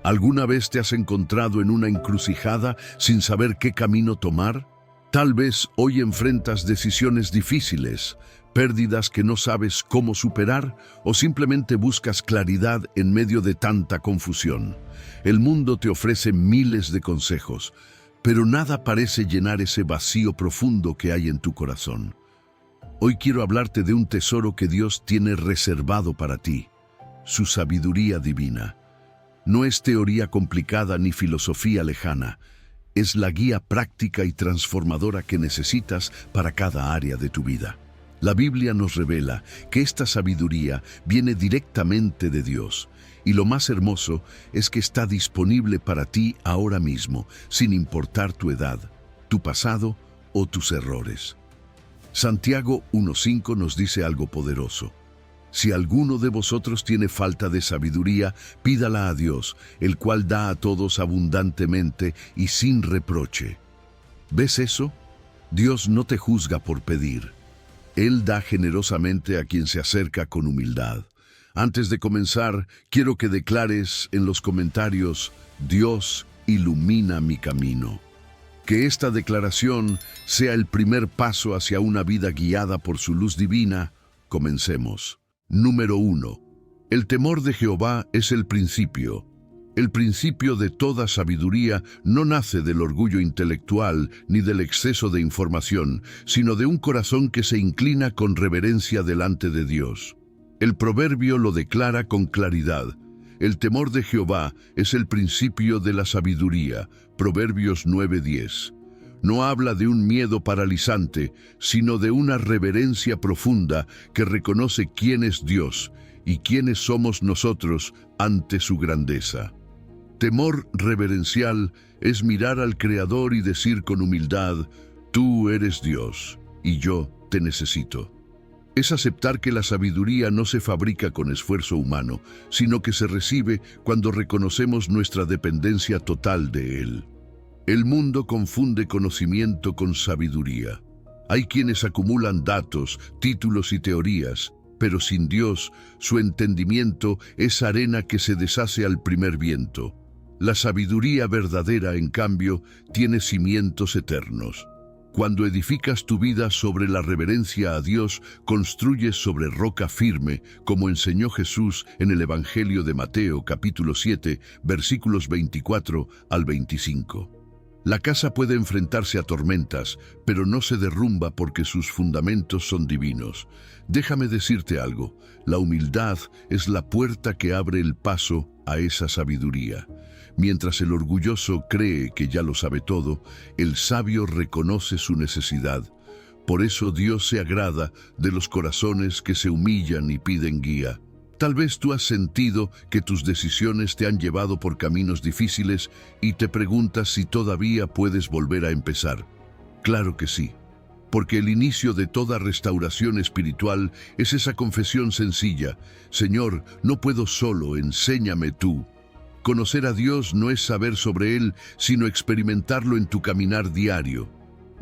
¿Alguna vez te has encontrado en una encrucijada sin saber qué camino tomar? Tal vez hoy enfrentas decisiones difíciles, pérdidas que no sabes cómo superar o simplemente buscas claridad en medio de tanta confusión. El mundo te ofrece miles de consejos, pero nada parece llenar ese vacío profundo que hay en tu corazón. Hoy quiero hablarte de un tesoro que Dios tiene reservado para ti, su sabiduría divina. No es teoría complicada ni filosofía lejana, es la guía práctica y transformadora que necesitas para cada área de tu vida. La Biblia nos revela que esta sabiduría viene directamente de Dios, y lo más hermoso es que está disponible para ti ahora mismo, sin importar tu edad, tu pasado o tus errores. Santiago 1:5 nos dice algo poderoso. Si alguno de vosotros tiene falta de sabiduría, pídala a Dios, el cual da a todos abundantemente y sin reproche. ¿Ves eso? Dios no te juzga por pedir. Él da generosamente a quien se acerca con humildad. Antes de comenzar, quiero que declares en los comentarios: Dios ilumina mi camino. Que esta declaración sea el primer paso hacia una vida guiada por su luz divina. Comencemos. Número 1. El temor de Jehová es el principio. El principio de toda sabiduría no nace del orgullo intelectual ni del exceso de información, sino de un corazón que se inclina con reverencia delante de Dios. El proverbio lo declara con claridad. El temor de Jehová es el principio de la sabiduría. Proverbios 9:10. No habla de un miedo paralizante, sino de una reverencia profunda que reconoce quién es Dios y quiénes somos nosotros ante su grandeza. Temor reverencial es mirar al Creador y decir con humildad: tú eres Dios y yo te necesito. Es aceptar que la sabiduría no se fabrica con esfuerzo humano, sino que se recibe cuando reconocemos nuestra dependencia total de Él. El mundo confunde conocimiento con sabiduría. Hay quienes acumulan datos, títulos y teorías, pero sin Dios, su entendimiento es arena que se deshace al primer viento. La sabiduría verdadera, en cambio, tiene cimientos eternos. Cuando edificas tu vida sobre la reverencia a Dios, construyes sobre roca firme, como enseñó Jesús en el Evangelio de Mateo, capítulo 7, versículos 24 al 25. La casa puede enfrentarse a tormentas, pero no se derrumba porque sus fundamentos son divinos. Déjame decirte algo: la humildad es la puerta que abre el paso a esa sabiduría. Mientras el orgulloso cree que ya lo sabe todo, el sabio reconoce su necesidad. Por eso Dios se agrada de los corazones que se humillan y piden guía. Tal vez tú has sentido que tus decisiones te han llevado por caminos difíciles y te preguntas si todavía puedes volver a empezar. Claro que sí, porque el inicio de toda restauración espiritual es esa confesión sencilla: Señor, no puedo solo, enséñame tú. Conocer a Dios no es saber sobre Él, sino experimentarlo en tu caminar diario.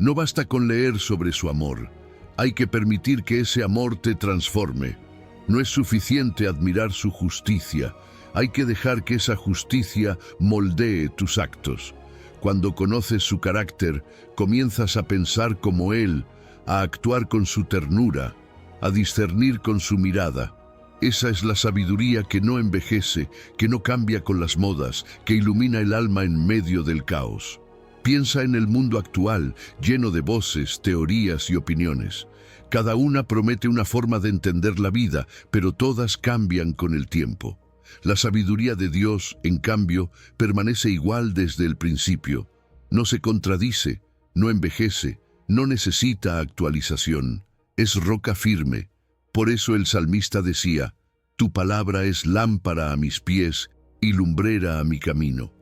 No basta con leer sobre su amor, hay que permitir que ese amor te transforme. No es suficiente admirar su justicia, hay que dejar que esa justicia moldee tus actos. Cuando conoces su carácter, comienzas a pensar como Él, a actuar con su ternura, a discernir con su mirada. Esa es la sabiduría que no envejece, que no cambia con las modas, que ilumina el alma en medio del caos. Piensa en el mundo actual, lleno de voces, teorías y opiniones. Cada una promete una forma de entender la vida, pero todas cambian con el tiempo. La sabiduría de Dios, en cambio, permanece igual desde el principio. No se contradice, no envejece, no necesita actualización. Es roca firme. Por eso el salmista decía: tu palabra es lámpara a mis pies y lumbrera a mi camino.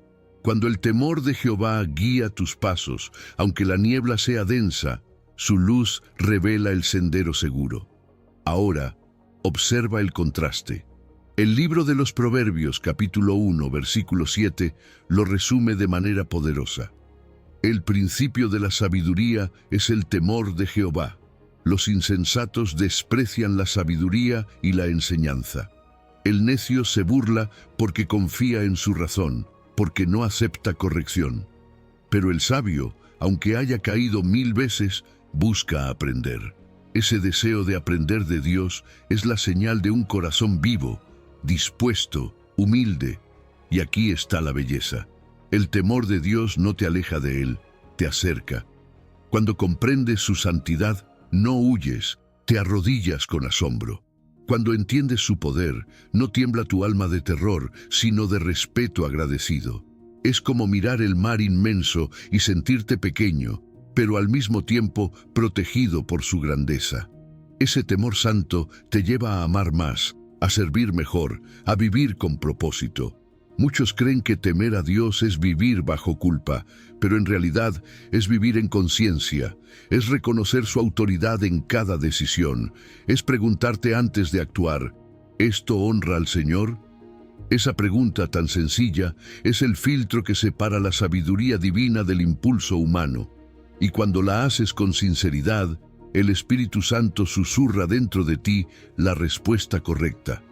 Cuando el temor de Jehová guía tus pasos, aunque la niebla sea densa, su luz revela el sendero seguro. Ahora, observa el contraste. El libro de los Proverbios, capítulo 1, versículo 7, lo resume de manera poderosa. El principio de la sabiduría es el temor de Jehová. Los insensatos desprecian la sabiduría y la enseñanza. El necio se burla porque confía en su razón, porque no acepta corrección. Pero el sabio, aunque haya caído 1000 veces, busca aprender. Ese deseo de aprender de Dios es la señal de un corazón vivo, dispuesto, humilde. Y aquí está la belleza. El temor de Dios no te aleja de Él, te acerca. Cuando comprendes su santidad, no huyes, te arrodillas con asombro. Cuando entiendes su poder, no tiembla tu alma de terror, sino de respeto agradecido. Es como mirar el mar inmenso y sentirte pequeño, pero al mismo tiempo protegido por su grandeza. Ese temor santo te lleva a amar más, a servir mejor, a vivir con propósito. Muchos creen que temer a Dios es vivir bajo culpa, pero en realidad es vivir en conciencia, es reconocer su autoridad en cada decisión, es preguntarte antes de actuar, ¿esto honra al Señor? Esa pregunta tan sencilla es el filtro que separa la sabiduría divina del impulso humano. Y cuando la haces con sinceridad, el Espíritu Santo susurra dentro de ti la respuesta correcta.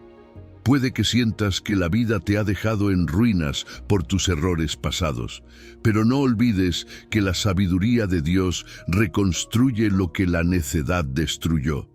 Puede que sientas que la vida te ha dejado en ruinas por tus errores pasados, pero no olvides que la sabiduría de Dios reconstruye lo que la necedad destruyó.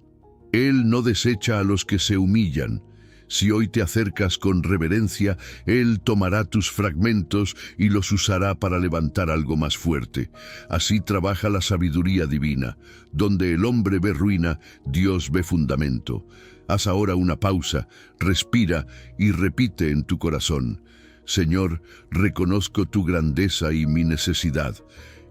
Él no desecha a los que se humillan. Si hoy te acercas con reverencia, Él tomará tus fragmentos y los usará para levantar algo más fuerte. Así trabaja la sabiduría divina. Donde el hombre ve ruina, Dios ve fundamento. Haz ahora una pausa, respira y repite en tu corazón: Señor, reconozco tu grandeza y mi necesidad.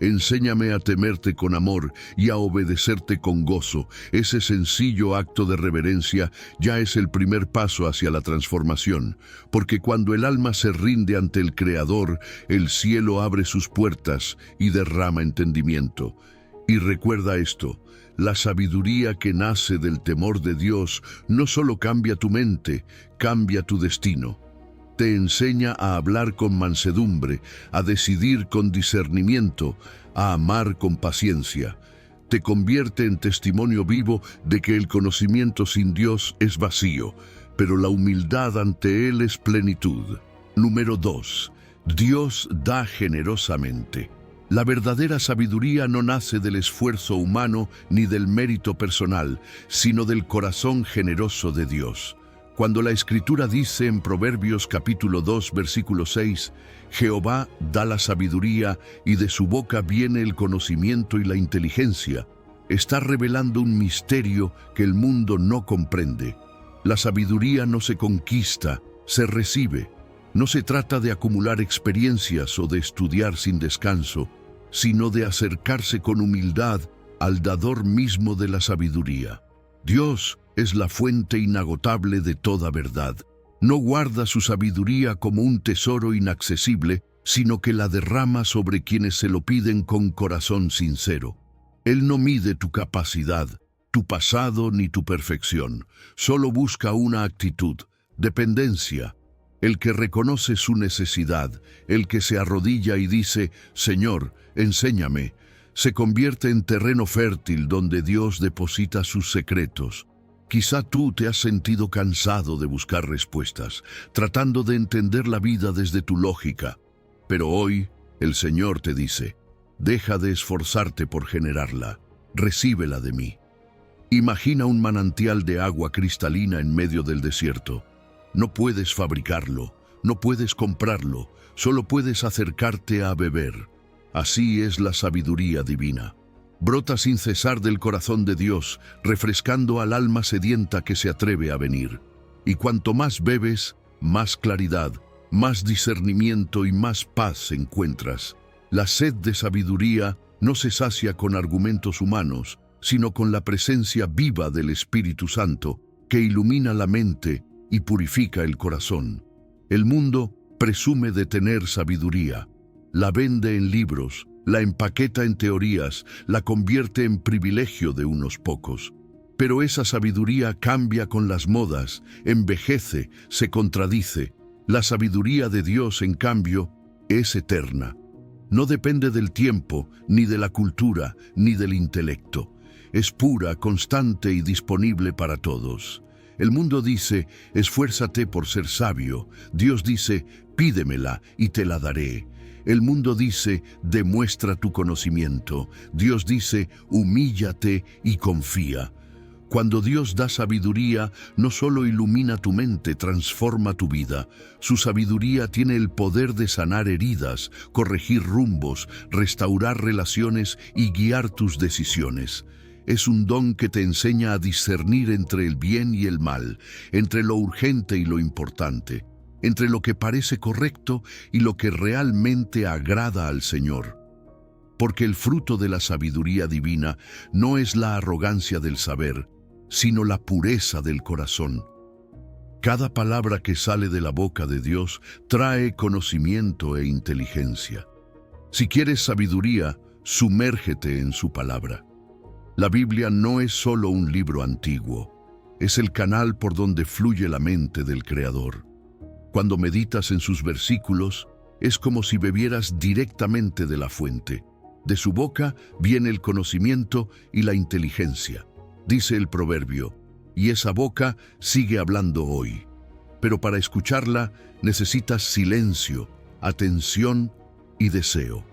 Enséñame a temerte con amor y a obedecerte con gozo. Ese sencillo acto de reverencia ya es el primer paso hacia la transformación, porque cuando el alma se rinde ante el Creador, el cielo abre sus puertas y derrama entendimiento. Y recuerda esto: la sabiduría que nace del temor de Dios no solo cambia tu mente, cambia tu destino. Te enseña a hablar con mansedumbre, a decidir con discernimiento, a amar con paciencia. Te convierte en testimonio vivo de que el conocimiento sin Dios es vacío, pero la humildad ante Él es plenitud. Número 2. Dios da generosamente. La verdadera sabiduría no nace del esfuerzo humano ni del mérito personal, sino del corazón generoso de Dios. Cuando la Escritura dice en Proverbios capítulo 2, versículo 6, Jehová da la sabiduría y de su boca viene el conocimiento y la inteligencia, está revelando un misterio que el mundo no comprende. La sabiduría no se conquista, se recibe. No se trata de acumular experiencias o de estudiar sin descanso, sino de acercarse con humildad al dador mismo de la sabiduría. Dios es la fuente inagotable de toda verdad. No guarda su sabiduría como un tesoro inaccesible, sino que la derrama sobre quienes se lo piden con corazón sincero. Él no mide tu capacidad, tu pasado ni tu perfección. Solo busca una actitud, dependencia. El que reconoce su necesidad, el que se arrodilla y dice: Señor, enséñame, se convierte en terreno fértil donde Dios deposita sus secretos. Quizá tú te has sentido cansado de buscar respuestas, tratando de entender la vida desde tu lógica. Pero hoy el Señor te dice: deja de esforzarte por generarla, recíbela de mí. Imagina un manantial de agua cristalina en medio del desierto. No puedes fabricarlo, no puedes comprarlo, solo puedes acercarte a beber. Así es la sabiduría divina. Brota sin cesar del corazón de Dios, refrescando al alma sedienta que se atreve a venir. Y cuanto más bebes, más claridad, más discernimiento y más paz encuentras. La sed de sabiduría no se sacia con argumentos humanos, sino con la presencia viva del Espíritu Santo, que ilumina la mente y purifica el corazón. El mundo presume de tener sabiduría. La vende en libros, la empaqueta en teorías, la convierte en privilegio de unos pocos. Pero esa sabiduría cambia con las modas, envejece, se contradice. La sabiduría de Dios, en cambio, es eterna. No depende del tiempo, ni de la cultura, ni del intelecto. Es pura, constante y disponible para todos. El mundo dice: esfuérzate por ser sabio. Dios dice: Pídemela y te la daré. El mundo dice, demuestra tu conocimiento. Dios dice, humíllate y confía. Cuando Dios da sabiduría, no solo ilumina tu mente, transforma tu vida. Su sabiduría tiene el poder de sanar heridas, corregir rumbos, restaurar relaciones y guiar tus decisiones. Es un don que te enseña a discernir entre el bien y el mal, entre lo urgente y lo importante, entre lo que parece correcto y lo que realmente agrada al Señor. Porque el fruto de la sabiduría divina no es la arrogancia del saber, sino la pureza del corazón. Cada palabra que sale de la boca de Dios trae conocimiento e inteligencia. Si quieres sabiduría, sumérgete en su palabra. La Biblia no es solo un libro antiguo, es el canal por donde fluye la mente del Creador. Cuando meditas en sus versículos, es como si bebieras directamente de la fuente. De su boca viene el conocimiento y la inteligencia. Dice el proverbio, y esa boca sigue hablando hoy. Pero para escucharla necesitas silencio, atención y deseo.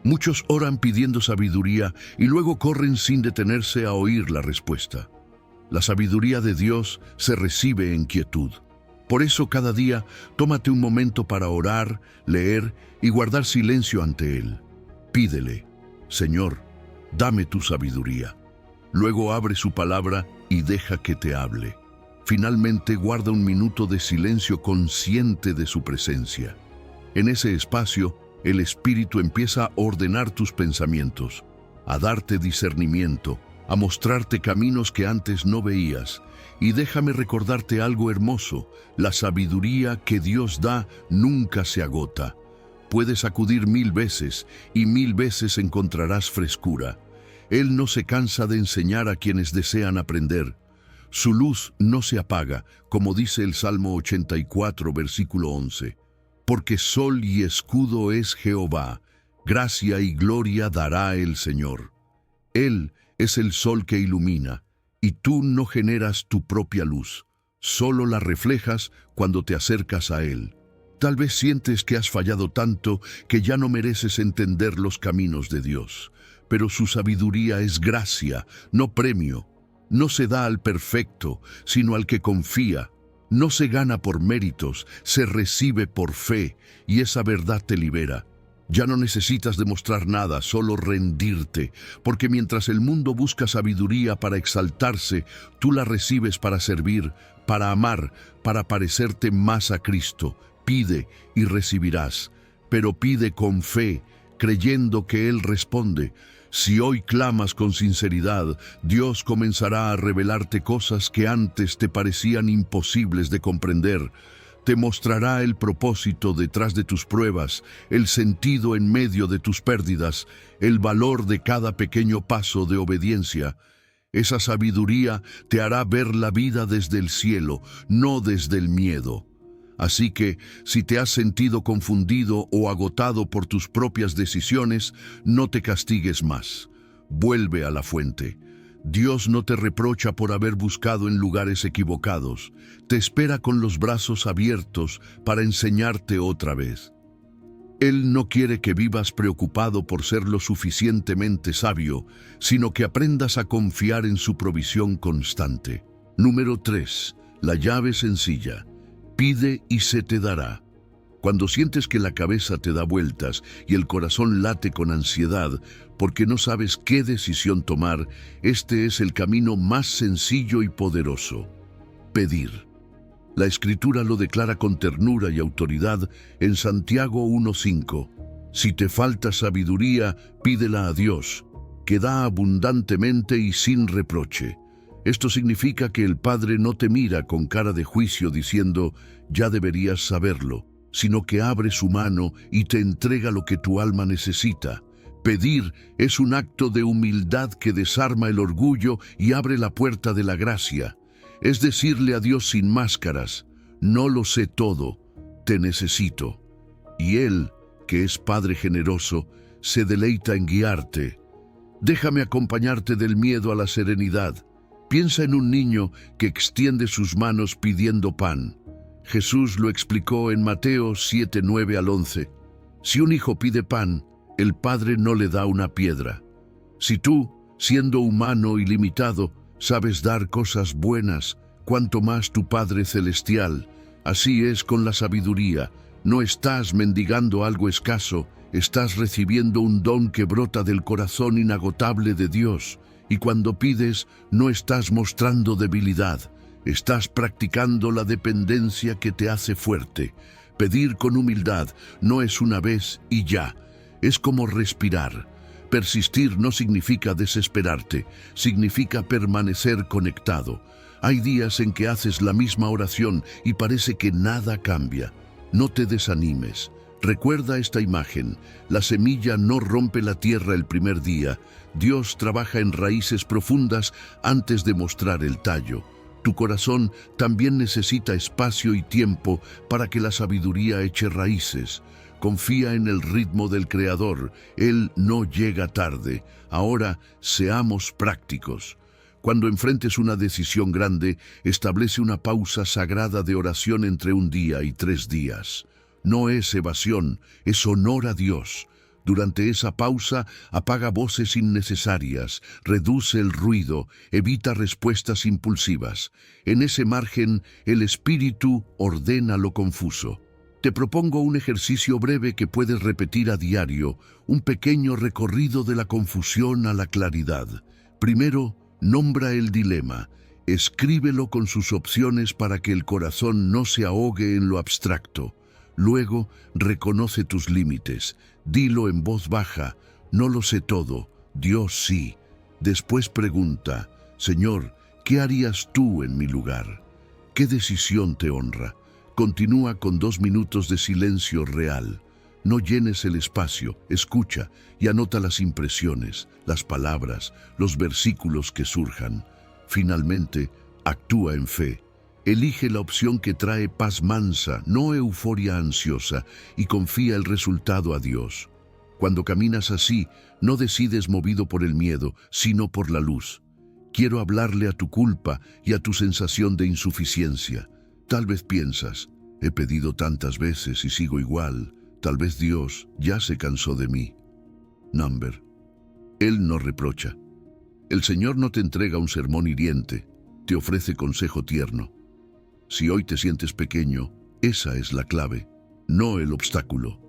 Muchos oran pidiendo sabiduría y luego corren sin detenerse a oír la respuesta. La sabiduría de Dios se recibe en quietud. Por eso cada día tómate un momento para orar, leer y guardar silencio ante Él. Pídele, Señor, dame tu sabiduría. Luego abre su palabra y deja que te hable. Finalmente guarda un minuto de silencio consciente de su presencia. En ese espacio, el Espíritu empieza a ordenar tus pensamientos, a darte discernimiento, a mostrarte caminos que antes no veías. Y déjame recordarte algo hermoso: la sabiduría que Dios da nunca se agota. Puedes acudir 1000 veces y 1000 veces encontrarás frescura. Él no se cansa de enseñar a quienes desean aprender. Su luz no se apaga, como dice el Salmo 84, versículo 11. Porque sol y escudo es Jehová, gracia y gloria dará el Señor. Él es el sol que ilumina, y tú no generas tu propia luz, solo la reflejas cuando te acercas a Él. Tal vez sientes que has fallado tanto que ya no mereces entender los caminos de Dios. Pero su sabiduría es gracia, no premio. No se da al perfecto, sino al que confía. No se gana por méritos, se recibe por fe, y esa verdad te libera. Ya no necesitas demostrar nada, solo rendirte, porque mientras el mundo busca sabiduría para exaltarse, tú la recibes para servir, para amar, para parecerte más a Cristo. Pide y recibirás, pero pide con fe, creyendo que Él responde. Si hoy clamas con sinceridad, Dios comenzará a revelarte cosas que antes te parecían imposibles de comprender. Te mostrará el propósito detrás de tus pruebas, el sentido en medio de tus pérdidas, el valor de cada pequeño paso de obediencia. Esa sabiduría te hará ver la vida desde el cielo, no desde el miedo. Así que, si te has sentido confundido o agotado por tus propias decisiones, no te castigues más. Vuelve a la fuente. Dios no te reprocha por haber buscado en lugares equivocados. Te espera con los brazos abiertos para enseñarte otra vez. Él no quiere que vivas preocupado por ser lo suficientemente sabio, sino que aprendas a confiar en su provisión constante. Número 3. La llave sencilla. Pide y se te dará. Cuando sientes que la cabeza te da vueltas y el corazón late con ansiedad porque no sabes qué decisión tomar, este es el camino más sencillo y poderoso: pedir. La Escritura lo declara con ternura y autoridad en Santiago 1:5. Si te falta sabiduría, pídela a Dios, que da abundantemente y sin reproche. Esto significa que el Padre no te mira con cara de juicio diciendo, ya deberías saberlo, sino que abre su mano y te entrega lo que tu alma necesita. Pedir es un acto de humildad que desarma el orgullo y abre la puerta de la gracia. Es decirle a Dios sin máscaras, no lo sé todo, te necesito. Y Él, que es Padre generoso, se deleita en guiarte. Déjame acompañarte del miedo a la serenidad. Piensa en un niño que extiende sus manos pidiendo pan. Jesús lo explicó en Mateo 7, 9 al 11. Si un hijo pide pan, el padre no le da una piedra. Si tú, siendo humano y limitado, sabes dar cosas buenas, cuanto más tu Padre Celestial. Así es con la sabiduría. No estás mendigando algo escaso, estás recibiendo un don que brota del corazón inagotable de Dios. Y cuando pides, no estás mostrando debilidad, estás practicando la dependencia que te hace fuerte. Pedir con humildad no es una vez y ya, es como respirar. Persistir no significa desesperarte, significa permanecer conectado. Hay días en que haces la misma oración y parece que nada cambia. No te desanimes. Recuerda esta imagen. La semilla no rompe la tierra el primer día. Dios trabaja en raíces profundas antes de mostrar el tallo. Tu corazón también necesita espacio y tiempo para que la sabiduría eche raíces. Confía en el ritmo del Creador. Él no llega tarde. Ahora, seamos prácticos. Cuando enfrentes una decisión grande, establece una pausa sagrada de oración entre un día y 3 días. No es evasión, es honor a Dios. Durante esa pausa, apaga voces innecesarias, reduce el ruido, evita respuestas impulsivas. En ese margen, el Espíritu ordena lo confuso. Te propongo un ejercicio breve que puedes repetir a diario, un pequeño recorrido de la confusión a la claridad. Primero, nombra el dilema. Escríbelo con sus opciones para que el corazón no se ahogue en lo abstracto. Luego, reconoce tus límites. Dilo en voz baja, no lo sé todo, Dios sí. Después pregunta, Señor, ¿qué harías tú en mi lugar? ¿Qué decisión te honra? Continúa con 2 minutos de silencio real. No llenes el espacio, escucha y anota las impresiones, las palabras, los versículos que surjan. Finalmente, actúa en fe. Elige la opción que trae paz mansa, no euforia ansiosa, y confía el resultado a Dios. Cuando caminas así, no decides movido por el miedo, sino por la luz. Quiero hablarle a tu culpa y a tu sensación de insuficiencia. Tal vez piensas, he pedido tantas veces y sigo igual, tal vez Dios ya se cansó de mí. Number. Él no reprocha. El Señor no te entrega un sermón hiriente, te ofrece consejo tierno. Si hoy te sientes pequeño, esa es la clave, no el obstáculo.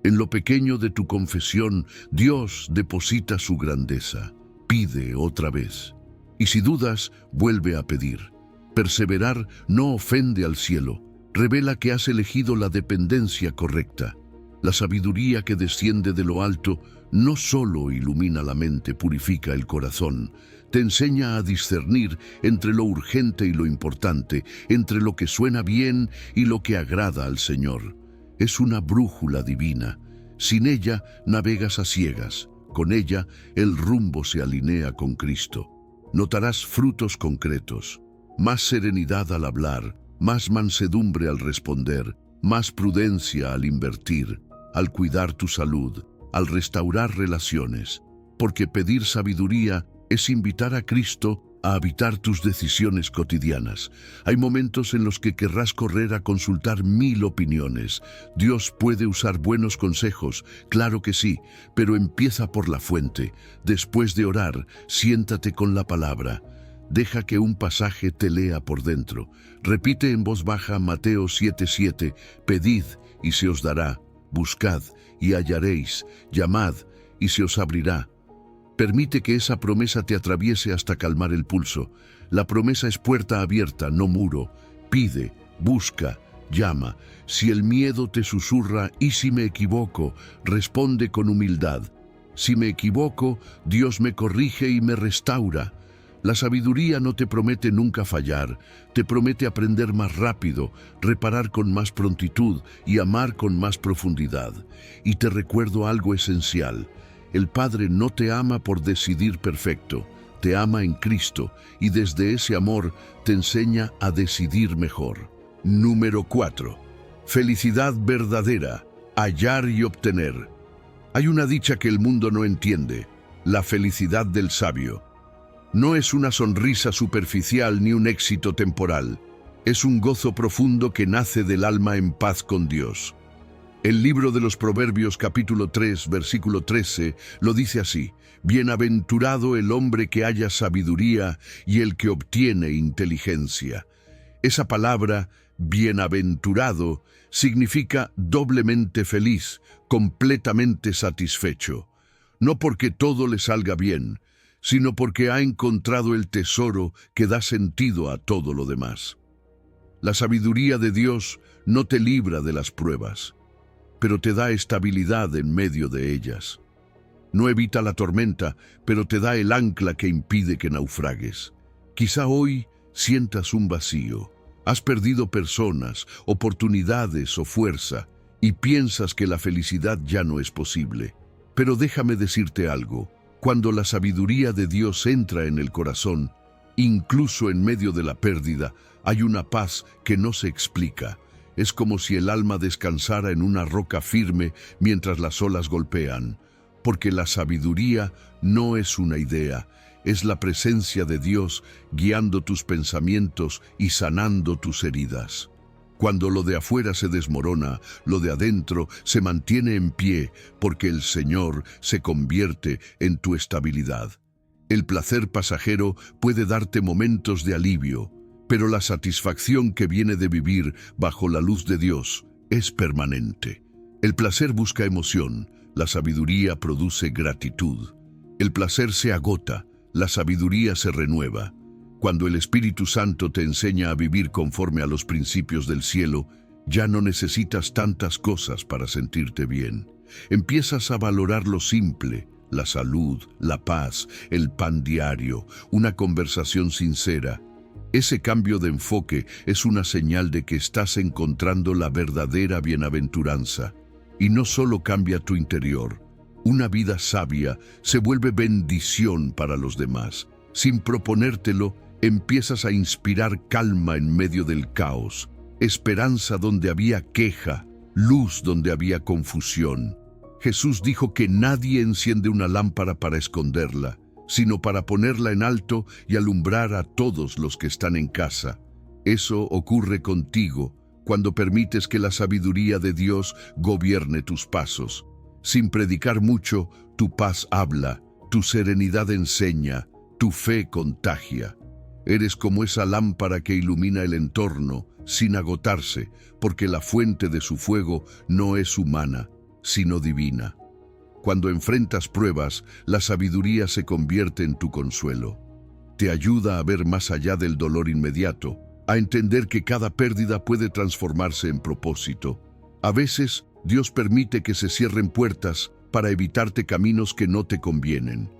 En lo pequeño de tu confesión, Dios deposita su grandeza. Pide otra vez. Y si dudas, vuelve a pedir. Perseverar no ofende al cielo, revela que has elegido la dependencia correcta. La sabiduría que desciende de lo alto no solo ilumina la mente, purifica el corazón, te enseña a discernir entre lo urgente y lo importante, entre lo que suena bien y lo que agrada al Señor. Es una brújula divina. Sin ella navegas a ciegas. Con ella el rumbo se alinea con Cristo. Notarás frutos concretos, más serenidad al hablar, más mansedumbre al responder, más prudencia al invertir, al cuidar tu salud, al restaurar relaciones. Porque pedir sabiduría es invitar a Cristo a habitar tus decisiones cotidianas. Hay momentos en los que querrás correr a consultar 1000 opiniones. Dios puede usar buenos consejos, claro que sí, pero empieza por la fuente. Después de orar, siéntate con la palabra. Deja que un pasaje te lea por dentro. Repite en voz baja Mateo 7:7, pedid y se os dará, buscad y hallaréis, llamad y se os abrirá. Permite que esa promesa te atraviese hasta calmar el pulso. La promesa es puerta abierta, no muro. Pide, busca, llama. Si el miedo te susurra, ¿y si me equivoco? Responde con humildad. Si me equivoco, Dios me corrige y me restaura. La sabiduría no te promete nunca fallar, te promete aprender más rápido, reparar con más prontitud y amar con más profundidad. Y te recuerdo algo esencial. El Padre no te ama por decidir perfecto, te ama en Cristo y desde ese amor te enseña a decidir mejor. Número 4. Felicidad verdadera, hallar y obtener. Hay una dicha que el mundo no entiende, la felicidad del sabio. No es una sonrisa superficial ni un éxito temporal. Es un gozo profundo que nace del alma en paz con Dios. El libro de los Proverbios capítulo 3, versículo 13, lo dice así: Bienaventurado el hombre que haya sabiduría y el que obtiene inteligencia. Esa palabra, bienaventurado, significa doblemente feliz, completamente satisfecho. No porque todo le salga bien, sino porque ha encontrado el tesoro que da sentido a todo lo demás. La sabiduría de Dios no te libra de las pruebas, pero te da estabilidad en medio de ellas. No evita la tormenta, pero te da el ancla que impide que naufragues. Quizá hoy sientas un vacío. Has perdido personas, oportunidades o fuerza, y piensas que la felicidad ya no es posible. Pero déjame decirte algo: cuando la sabiduría de Dios entra en el corazón, incluso en medio de la pérdida, hay una paz que no se explica. Es como si el alma descansara en una roca firme mientras las olas golpean, porque la sabiduría no es una idea, es la presencia de Dios guiando tus pensamientos y sanando tus heridas. Cuando lo de afuera se desmorona, lo de adentro se mantiene en pie, porque el Señor se convierte en tu estabilidad. El placer pasajero puede darte momentos de alivio, pero la satisfacción que viene de vivir bajo la luz de Dios es permanente. El placer busca emoción, la sabiduría produce gratitud. El placer se agota, la sabiduría se renueva. Cuando el Espíritu Santo te enseña a vivir conforme a los principios del cielo, ya no necesitas tantas cosas para sentirte bien. Empiezas a valorar lo simple: la salud, la paz, el pan diario, una conversación sincera. Ese cambio de enfoque es una señal de que estás encontrando la verdadera bienaventuranza. Y no solo cambia tu interior. Una vida sabia se vuelve bendición para los demás. Sin proponértelo, empiezas a inspirar calma en medio del caos, esperanza donde había queja, luz donde había confusión. Jesús dijo que nadie enciende una lámpara para esconderla, sino para ponerla en alto y alumbrar a todos los que están en casa. Eso ocurre contigo cuando permites que la sabiduría de Dios gobierne tus pasos. Sin predicar mucho, tu paz habla, tu serenidad enseña, tu fe contagia. Eres como esa lámpara que ilumina el entorno sin agotarse, porque la fuente de su fuego no es humana, sino divina. Cuando enfrentas pruebas, la sabiduría se convierte en tu consuelo. Te ayuda a ver más allá del dolor inmediato, a entender que cada pérdida puede transformarse en propósito. A veces, Dios permite que se cierren puertas para evitarte caminos que no te convienen.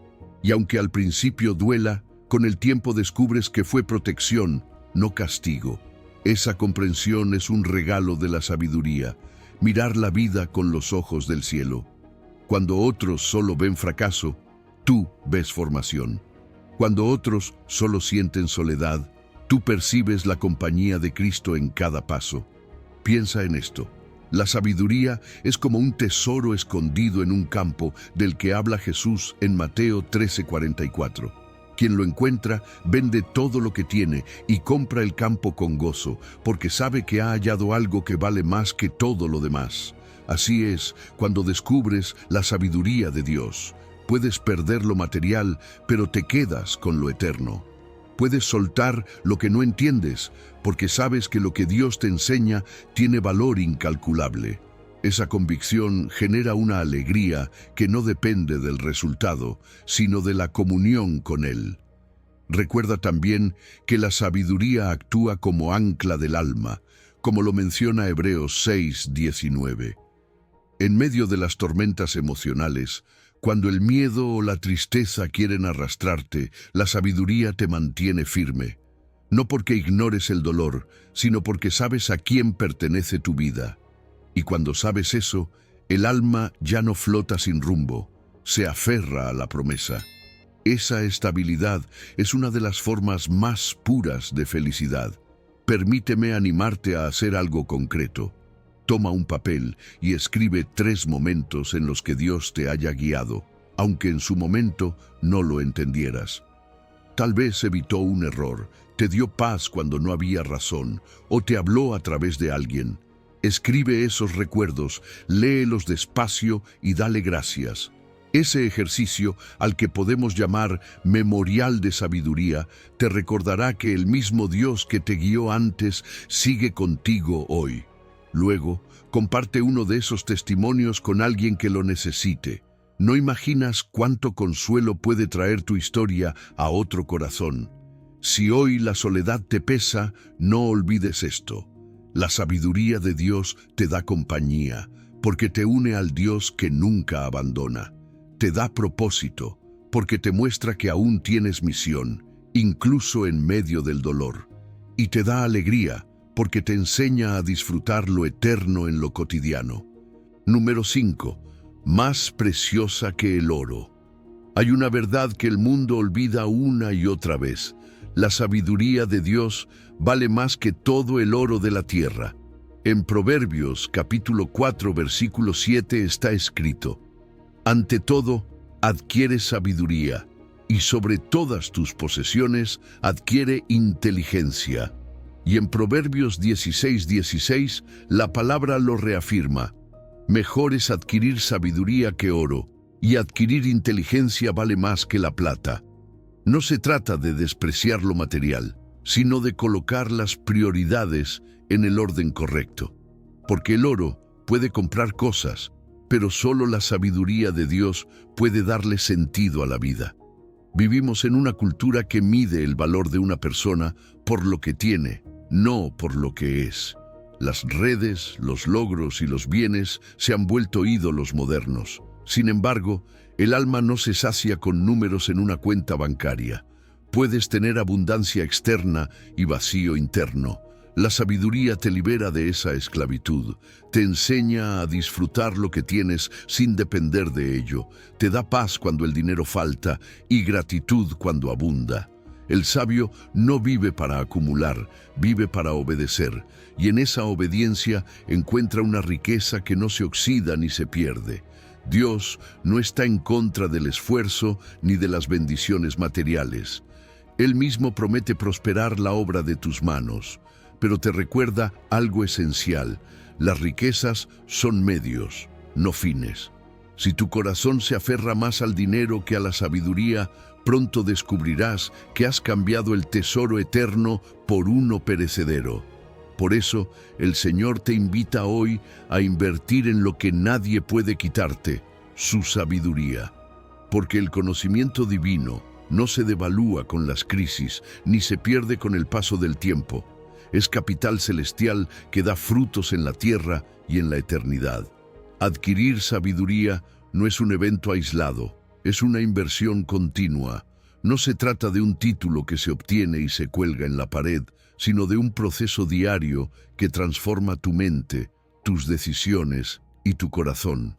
Y aunque al principio duela, con el tiempo descubres que fue protección, no castigo. Esa comprensión es un regalo de la sabiduría, mirar la vida con los ojos del cielo. Cuando otros solo ven fracaso, tú ves formación. Cuando otros solo sienten soledad, tú percibes la compañía de Cristo en cada paso. Piensa en esto. La sabiduría es como un tesoro escondido en un campo del que habla Jesús en Mateo 13:44. Quien lo encuentra vende todo lo que tiene y compra el campo con gozo, porque sabe que ha hallado algo que vale más que todo lo demás. Así es, cuando descubres la sabiduría de Dios, puedes perder lo material, pero te quedas con lo eterno. Puedes soltar lo que no entiendes, porque sabes que lo que Dios te enseña tiene valor incalculable. Esa convicción genera una alegría que no depende del resultado, sino de la comunión con Él. Recuerda también que la sabiduría actúa como ancla del alma, como lo menciona Hebreos 6:19. En medio de las tormentas emocionales, cuando el miedo o la tristeza quieren arrastrarte, la sabiduría te mantiene firme. No porque ignores el dolor, sino porque sabes a quién pertenece tu vida. Y cuando sabes eso, el alma ya no flota sin rumbo, se aferra a la promesa. Esa estabilidad es una de las formas más puras de felicidad. Permíteme animarte a hacer algo concreto. Toma un papel y escribe 3 momentos en los que Dios te haya guiado, aunque en su momento no lo entendieras. tal vez evitó un error, te dio paz cuando no había razón, o te habló a través de alguien. Escribe esos recuerdos, léelos despacio y dale gracias. Ese ejercicio, al que podemos llamar memorial de sabiduría, te recordará que el mismo Dios que te guió antes sigue contigo hoy. Luego, comparte uno de esos testimonios con alguien que lo necesite. No imaginas cuánto consuelo puede traer tu historia a otro corazón. Si hoy la soledad te pesa, no olvides esto. La sabiduría de Dios te da compañía, porque te une al Dios que nunca abandona. Te da propósito, porque te muestra que aún tienes misión, incluso en medio del dolor. Y te da alegría, porque te enseña a disfrutar lo eterno en lo cotidiano. Número 5. Más preciosa que el oro. Hay una verdad que el mundo olvida una y otra vez. La sabiduría de Dios vale más que todo el oro de la tierra. En Proverbios capítulo 4 versículo 7 está escrito: ante todo, adquiere sabiduría, y sobre todas tus posesiones adquiere inteligencia. Y en Proverbios 16:16 la palabra lo reafirma: mejor es adquirir sabiduría que oro, y adquirir inteligencia vale más que la plata. No se trata de despreciar lo material, sino de colocar las prioridades en el orden correcto. Porque el oro puede comprar cosas, pero solo la sabiduría de Dios puede darle sentido a la vida. Vivimos en una cultura que mide el valor de una persona por lo que tiene, no por lo que es. Las redes, los logros y los bienes se han vuelto ídolos modernos. Sin embargo, el alma no se sacia con números en una cuenta bancaria. Puedes tener abundancia externa y vacío interno. La sabiduría te libera de esa esclavitud, te enseña a disfrutar lo que tienes sin depender de ello, te da paz cuando el dinero falta y gratitud cuando abunda. El sabio no vive para acumular, vive para obedecer, y en esa obediencia encuentra una riqueza que no se oxida ni se pierde. Dios no está en contra del esfuerzo ni de las bendiciones materiales. Él mismo promete prosperar la obra de tus manos, pero te recuerda algo esencial: las riquezas son medios, no fines. Si tu corazón se aferra más al dinero que a la sabiduría, pronto descubrirás que has cambiado el tesoro eterno por uno perecedero. Por eso, el Señor te invita hoy a invertir en lo que nadie puede quitarte, su sabiduría. Porque el conocimiento divino no se devalúa con las crisis, ni se pierde con el paso del tiempo. Es capital celestial que da frutos en la tierra y en la eternidad. Adquirir sabiduría no es un evento aislado, es una inversión continua. No se trata de un título que se obtiene y se cuelga en la pared, sino de un proceso diario que transforma tu mente, tus decisiones y tu corazón.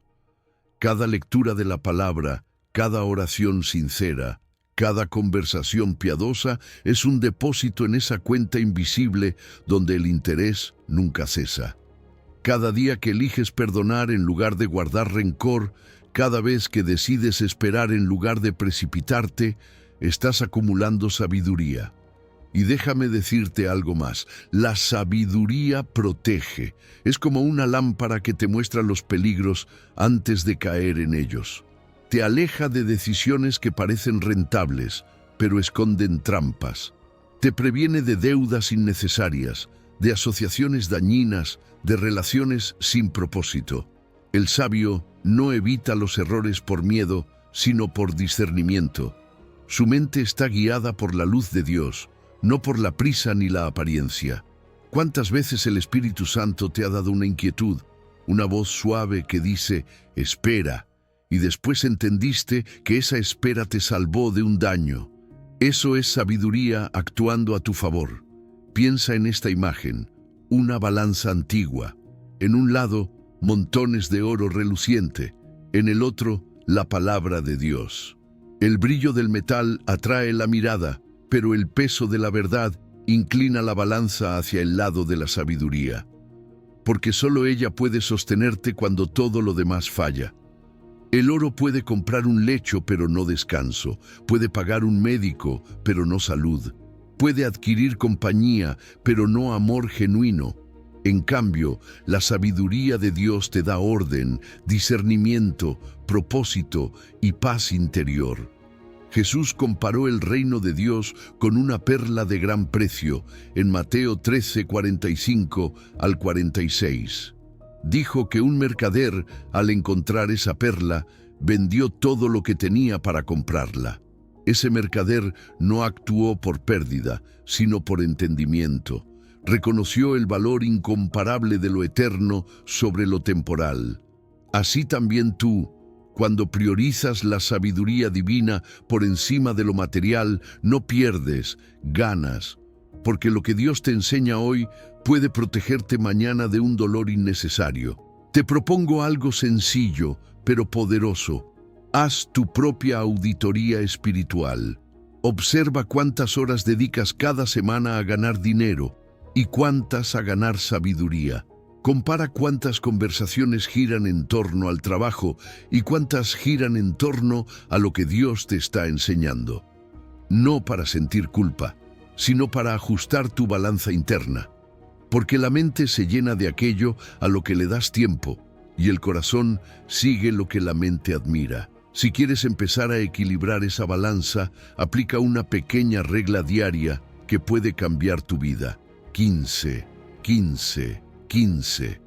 Cada lectura de la palabra, cada oración sincera, cada conversación piadosa es un depósito en esa cuenta invisible donde el interés nunca cesa. Cada día que eliges perdonar en lugar de guardar rencor, cada vez que decides esperar en lugar de precipitarte, estás acumulando sabiduría. Y déjame decirte algo más: la sabiduría protege. Es como una lámpara que te muestra los peligros antes de caer en ellos. Te aleja de decisiones que parecen rentables, pero esconden trampas. Te previene de deudas innecesarias, de asociaciones dañinas, de relaciones sin propósito. El sabio no evita los errores por miedo, sino por discernimiento. Su mente está guiada por la luz de Dios, no por la prisa ni la apariencia. ¿Cuántas veces el Espíritu Santo te ha dado una inquietud, una voz suave que dice, espera, y después entendiste que esa espera te salvó de un daño? Eso es sabiduría actuando a tu favor. Piensa en esta imagen, una balanza antigua. En un lado, montones de oro reluciente, en el otro, la palabra de Dios. El brillo del metal atrae la mirada, pero el peso de la verdad inclina la balanza hacia el lado de la sabiduría, porque solo ella puede sostenerte cuando todo lo demás falla. El oro puede comprar un lecho, pero no descanso. Puede pagar un médico, pero no salud. Puede adquirir compañía, pero no amor genuino. En cambio, la sabiduría de Dios te da orden, discernimiento, propósito y paz interior. Jesús comparó el reino de Dios con una perla de gran precio en Mateo 13, 45 al 46. Dijo que un mercader, al encontrar esa perla, vendió todo lo que tenía para comprarla. Ese mercader no actuó por pérdida, sino por entendimiento. Reconoció el valor incomparable de lo eterno sobre lo temporal. Así también tú, cuando priorizas la sabiduría divina por encima de lo material, no pierdes, ganas, porque lo que Dios te enseña hoy puede protegerte mañana de un dolor innecesario. Te propongo algo sencillo, pero poderoso. Haz tu propia auditoría espiritual. Observa cuántas horas dedicas cada semana a ganar dinero y cuántas a ganar sabiduría. Compara cuántas conversaciones giran en torno al trabajo y cuántas giran en torno a lo que Dios te está enseñando. No para sentir culpa, sino para ajustar tu balanza interna. Porque la mente se llena de aquello a lo que le das tiempo y el corazón sigue lo que la mente admira. Si quieres empezar a equilibrar esa balanza, aplica una pequeña regla diaria que puede cambiar tu vida. 15, 15, 15.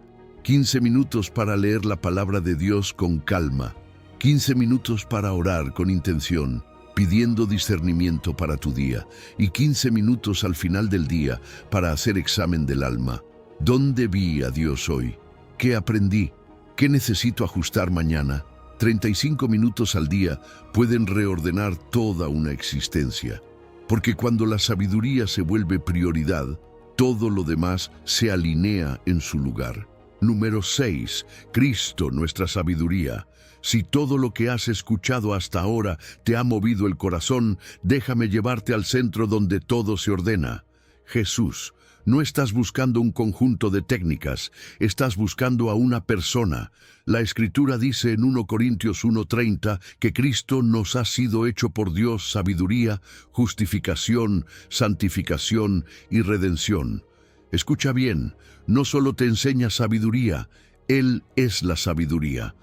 15 minutos para leer la palabra de Dios con calma. 15 minutos para orar con intención, pidiendo discernimiento para tu día. Y 15 minutos al final del día para hacer examen del alma. ¿Dónde vi a Dios hoy? ¿Qué aprendí? ¿Qué necesito ajustar mañana? 35 minutos al día pueden reordenar toda una existencia. Porque cuando la sabiduría se vuelve prioridad, todo lo demás se alinea en su lugar. Número 6. Cristo, nuestra sabiduría. Si todo lo que has escuchado hasta ahora te ha movido el corazón, déjame llevarte al centro donde todo se ordena. Jesús. No estás buscando un conjunto de técnicas, estás buscando a una persona. La Escritura dice en 1 Corintios 1:30 que Cristo nos ha sido hecho por Dios sabiduría, justificación, santificación y redención. Escucha bien, no solo te enseña sabiduría, Él es la sabiduría.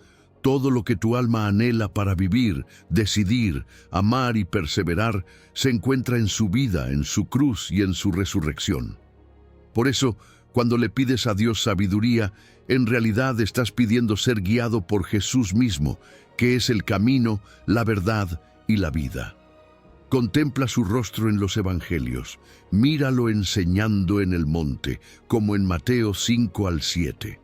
Todo lo que tu alma anhela para vivir, decidir, amar y perseverar se encuentra en su vida, en su cruz y en su resurrección. Por eso, cuando le pides a Dios sabiduría, en realidad estás pidiendo ser guiado por Jesús mismo, que es el camino, la verdad y la vida. Contempla su rostro en los evangelios, míralo enseñando en el monte, como en Mateo 5 al 7.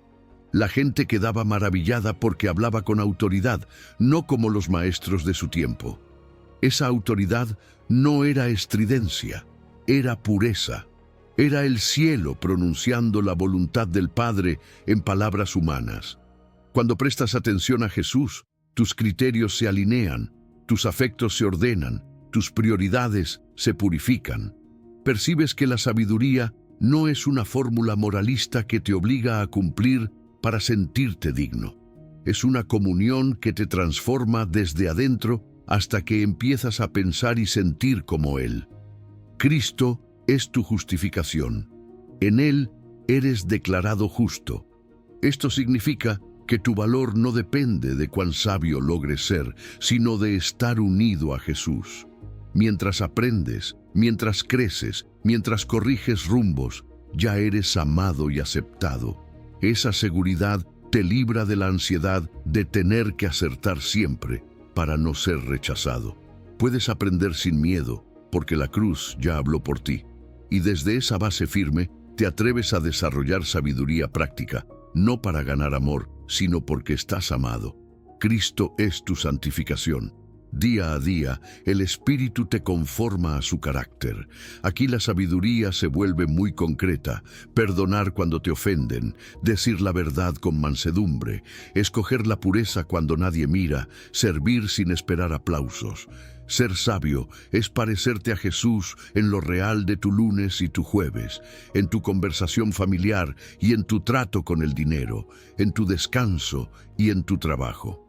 La gente quedaba maravillada porque hablaba con autoridad, no como los maestros de su tiempo. Esa autoridad no era estridencia, era pureza. Era el cielo pronunciando la voluntad del Padre en palabras humanas. Cuando prestas atención a Jesús, tus criterios se alinean, tus afectos se ordenan, tus prioridades se purifican. Percibes que la sabiduría no es una fórmula moralista que te obliga a cumplir para sentirte digno. Es una comunión que te transforma desde adentro hasta que empiezas a pensar y sentir como Él. Cristo es tu justificación. En Él eres declarado justo. Esto significa que tu valor no depende de cuán sabio logres ser, sino de estar unido a Jesús. Mientras aprendes, mientras creces, mientras corriges rumbos, ya eres amado y aceptado. Esa seguridad te libra de la ansiedad de tener que acertar siempre para no ser rechazado. Puedes aprender sin miedo, porque la cruz ya habló por ti. Y desde esa base firme, te atreves a desarrollar sabiduría práctica, no para ganar amor, sino porque estás amado. Cristo es tu santificación. Día a día, el Espíritu te conforma a su carácter. Aquí la sabiduría se vuelve muy concreta. Perdonar cuando te ofenden, decir la verdad con mansedumbre, escoger la pureza cuando nadie mira, servir sin esperar aplausos. Ser sabio es parecerte a Jesús en lo real de tu lunes y tu jueves, en tu conversación familiar y en tu trato con el dinero, en tu descanso y en tu trabajo.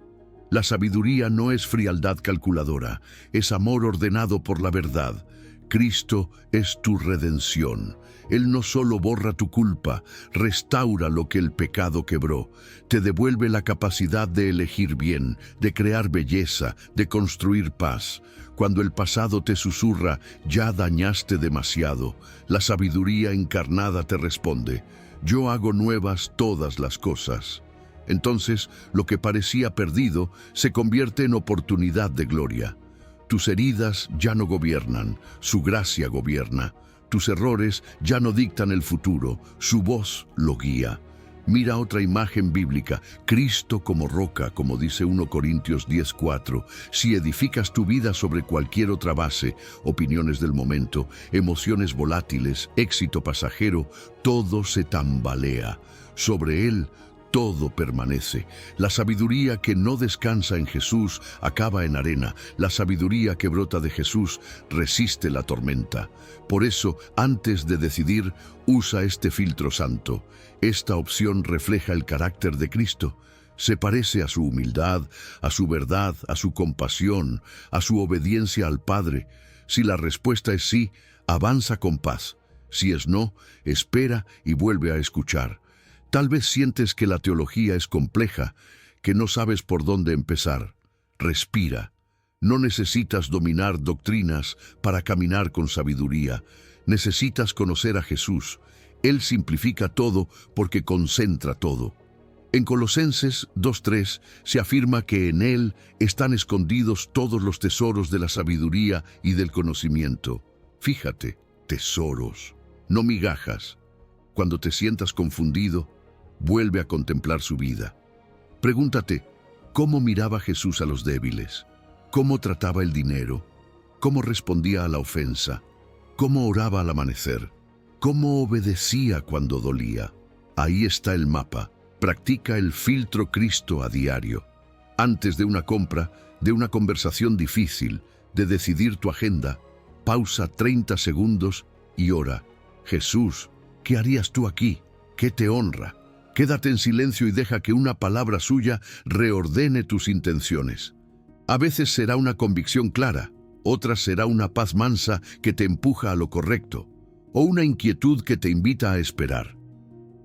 La sabiduría no es frialdad calculadora, es amor ordenado por la verdad. Cristo es tu redención. Él no solo borra tu culpa, restaura lo que el pecado quebró, te devuelve la capacidad de elegir bien, de crear belleza, de construir paz. Cuando el pasado te susurra, ya dañaste demasiado, la sabiduría encarnada te responde, yo hago nuevas todas las cosas. Entonces, lo que parecía perdido se convierte en oportunidad de gloria. Tus heridas ya no gobiernan, su gracia gobierna. Tus errores ya no dictan el futuro, su voz lo guía. Mira otra imagen bíblica, Cristo como roca, como dice 1 Corintios 10:4. Si edificas tu vida sobre cualquier otra base, opiniones del momento, emociones volátiles, éxito pasajero, todo se tambalea. Sobre él, todo permanece. La sabiduría que no descansa en Jesús acaba en arena. La sabiduría que brota de Jesús resiste la tormenta. Por eso, antes de decidir, usa este filtro santo. Esta opción refleja el carácter de Cristo. Se parece a su humildad, a su verdad, a su compasión, a su obediencia al Padre. Si la respuesta es sí, avanza con paz. Si es no, espera y vuelve a escuchar. Tal vez sientes que la teología es compleja, que no sabes por dónde empezar. Respira. No necesitas dominar doctrinas para caminar con sabiduría. Necesitas conocer a Jesús. Él simplifica todo porque concentra todo. En Colosenses 2:3 se afirma que en Él están escondidos todos los tesoros de la sabiduría y del conocimiento. Fíjate, tesoros, no migajas. Cuando te sientas confundido, vuelve a contemplar su vida. Pregúntate, ¿cómo miraba Jesús a los débiles? ¿Cómo trataba el dinero? ¿Cómo respondía a la ofensa? ¿Cómo oraba al amanecer? ¿Cómo obedecía cuando dolía? Ahí está el mapa. Practica el filtro Cristo a diario. Antes de una compra, de una conversación difícil, de decidir tu agenda, pausa 30 segundos y ora. Jesús, ¿qué harías tú aquí? ¿Qué te honra? Quédate en silencio y deja que una palabra suya reordene tus intenciones. A veces será una convicción clara, otras será una paz mansa que te empuja a lo correcto, o una inquietud que te invita a esperar.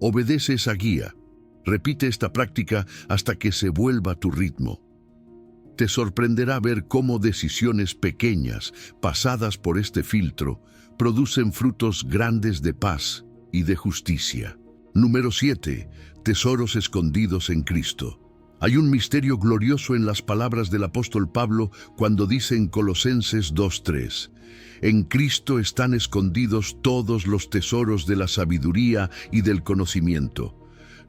Obedece esa guía. Repite esta práctica hasta que se vuelva tu ritmo. Te sorprenderá ver cómo decisiones pequeñas, pasadas por este filtro, producen frutos grandes de paz y de justicia. Número 7. Tesoros escondidos en Cristo. Hay un misterio glorioso en las palabras del apóstol Pablo cuando dice en Colosenses 2:3, en Cristo están escondidos todos los tesoros de la sabiduría y del conocimiento.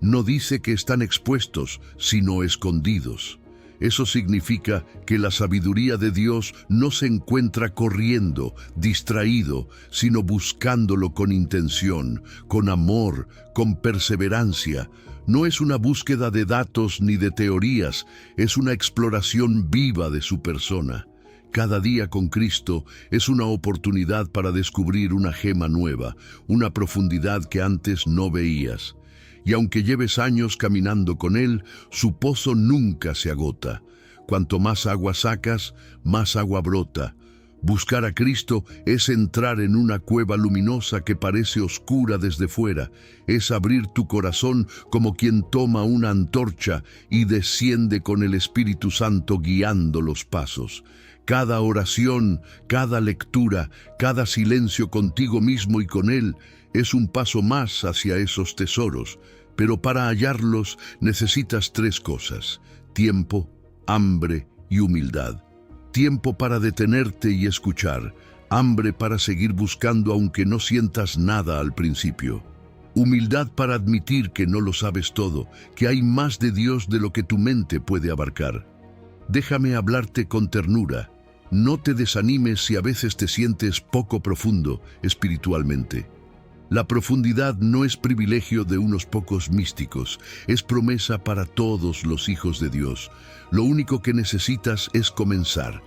No dice que están expuestos, sino escondidos. Eso significa que la sabiduría de Dios no se encuentra corriendo, distraído, sino buscándolo con intención, con amor, con perseverancia. No es una búsqueda de datos ni de teorías, es una exploración viva de su persona. Cada día con Cristo es una oportunidad para descubrir una gema nueva, una profundidad que antes no veías. Y aunque lleves años caminando con Él, su pozo nunca se agota. Cuanto más agua sacas, más agua brota. Buscar a Cristo es entrar en una cueva luminosa que parece oscura desde fuera. Es abrir tu corazón como quien toma una antorcha y desciende con el Espíritu Santo guiando los pasos. Cada oración, cada lectura, cada silencio contigo mismo y con Él es un paso más hacia esos tesoros. Pero para hallarlos necesitas 3 cosas: tiempo, hambre y humildad. Tiempo para detenerte y escuchar, hambre para seguir buscando aunque no sientas nada al principio. Humildad para admitir que no lo sabes todo, que hay más de Dios de lo que tu mente puede abarcar. Déjame hablarte con ternura. No te desanimes si a veces te sientes poco profundo espiritualmente. La profundidad no es privilegio de unos pocos místicos, es promesa para todos los hijos de Dios. Lo único que necesitas es comenzar.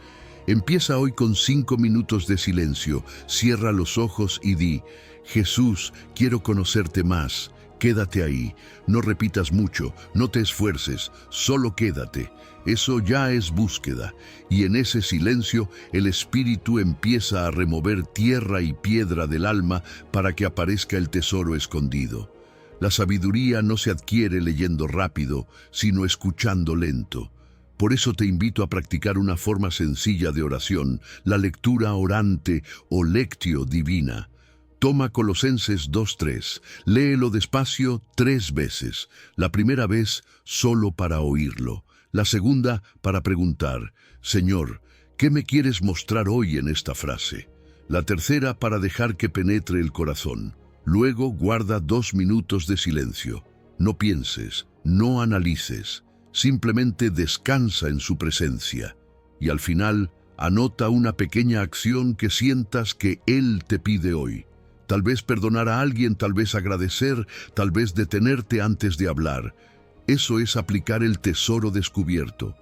Empieza hoy con 5 minutos de silencio, cierra los ojos y di: Jesús, quiero conocerte más, Quédate ahí, no repitas mucho, no te esfuerces, solo quédate. Eso ya es búsqueda, y en ese silencio el espíritu empieza a remover tierra y piedra del alma para que aparezca el tesoro escondido. La sabiduría no se adquiere leyendo rápido, sino escuchando lento. Por eso te invito a practicar una forma sencilla de oración, la lectura orante o lectio divina. Toma Colosenses 2:3, léelo despacio 3 veces. La primera vez solo para oírlo. La segunda para preguntar, Señor, ¿qué me quieres mostrar hoy en esta frase? La tercera para dejar que penetre el corazón. Luego guarda 2 minutos de silencio. No pienses, no analices, simplemente descansa en su presencia. Y al final, anota una pequeña acción que sientas que Él te pide hoy. Tal vez perdonar a alguien, tal vez agradecer, tal vez detenerte antes de hablar. Eso es aplicar el tesoro descubierto.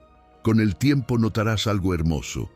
Con el tiempo notarás algo hermoso.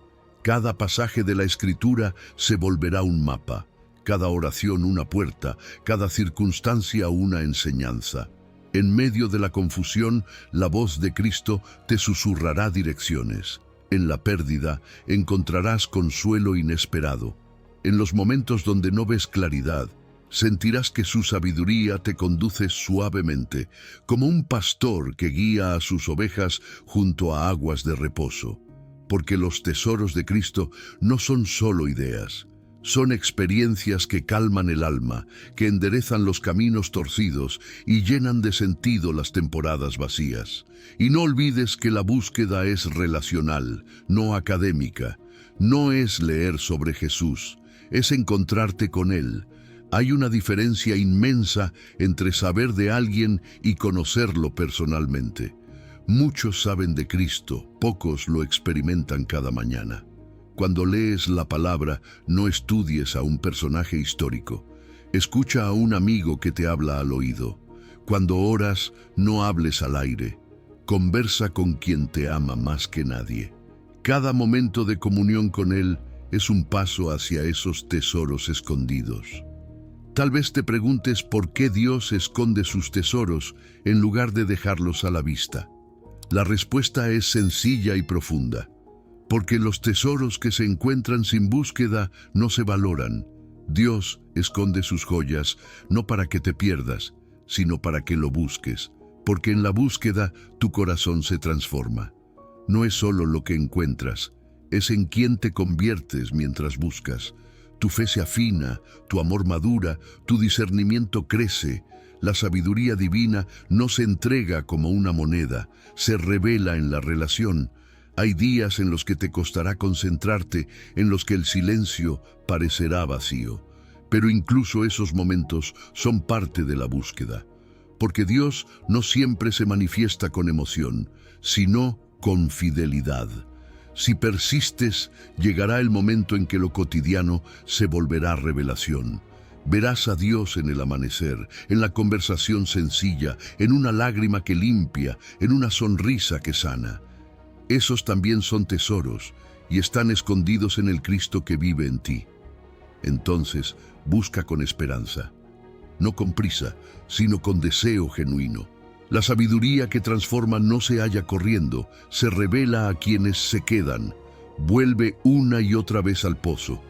Cada pasaje de la Escritura se volverá un mapa, cada oración una puerta, cada circunstancia una enseñanza. En medio de la confusión, la voz de Cristo te susurrará direcciones. En la pérdida encontrarás consuelo inesperado. En los momentos donde no ves claridad, sentirás que su sabiduría te conduce suavemente, como un pastor que guía a sus ovejas junto a aguas de reposo. Porque los tesoros de Cristo no son solo ideas, son experiencias que calman el alma, que enderezan los caminos torcidos y llenan de sentido las temporadas vacías. Y no olvides que la búsqueda es relacional, no académica. No es leer sobre Jesús, es encontrarte con Él. Hay una diferencia inmensa entre saber de alguien y conocerlo personalmente. Muchos saben de Cristo, pocos lo experimentan cada mañana. Cuando lees la palabra, no estudies a un personaje histórico. Escucha a un amigo que te habla al oído. Cuando oras, no hables al aire. Conversa con quien te ama más que nadie. Cada momento de comunión con Él es un paso hacia esos tesoros escondidos. Tal vez te preguntes por qué Dios esconde sus tesoros en lugar de dejarlos a la vista. La respuesta es sencilla y profunda. Porque los tesoros que se encuentran sin búsqueda no se valoran. Dios esconde sus joyas no para que te pierdas, sino para que lo busques. Porque en la búsqueda tu corazón se transforma. No es solo lo que encuentras, es en quién te conviertes mientras buscas. Tu fe se afina, tu amor madura, tu discernimiento crece. La sabiduría divina no se entrega como una moneda, se revela en la relación. Hay días en los que te costará concentrarte, en los que el silencio parecerá vacío. Pero incluso esos momentos son parte de la búsqueda. Porque Dios no siempre se manifiesta con emoción, sino con fidelidad. Si persistes, llegará el momento en que lo cotidiano se volverá revelación. Verás a Dios en el amanecer, en la conversación sencilla, en una lágrima que limpia, en una sonrisa que sana. Esos también son tesoros y están escondidos en el Cristo que vive en ti. Entonces, busca con esperanza, no con prisa, sino con deseo genuino. La sabiduría que transforma no se halla corriendo, se revela a quienes se quedan. Vuelve una y otra vez al pozo.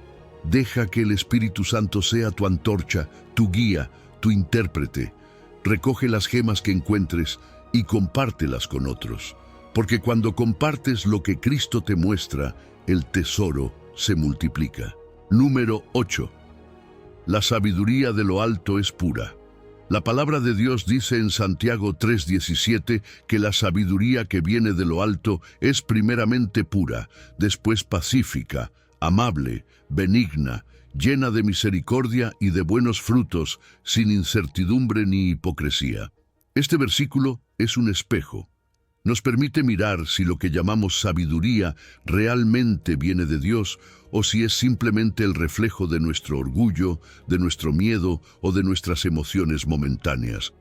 Deja que el Espíritu Santo sea tu antorcha, tu guía, tu intérprete. Recoge las gemas que encuentres y compártelas con otros. Porque cuando compartes lo que Cristo te muestra, el tesoro se multiplica. Número 8. La sabiduría de lo alto es pura. La palabra de Dios dice en Santiago 3:17 que la sabiduría que viene de lo alto es primeramente pura, después pacífica, amable, benigna, llena de misericordia y de buenos frutos, sin incertidumbre ni hipocresía. Este versículo es un espejo. Nos permite mirar si lo que llamamos sabiduría realmente viene de Dios o si es simplemente el reflejo de nuestro orgullo, de nuestro miedo o de nuestras emociones momentáneas.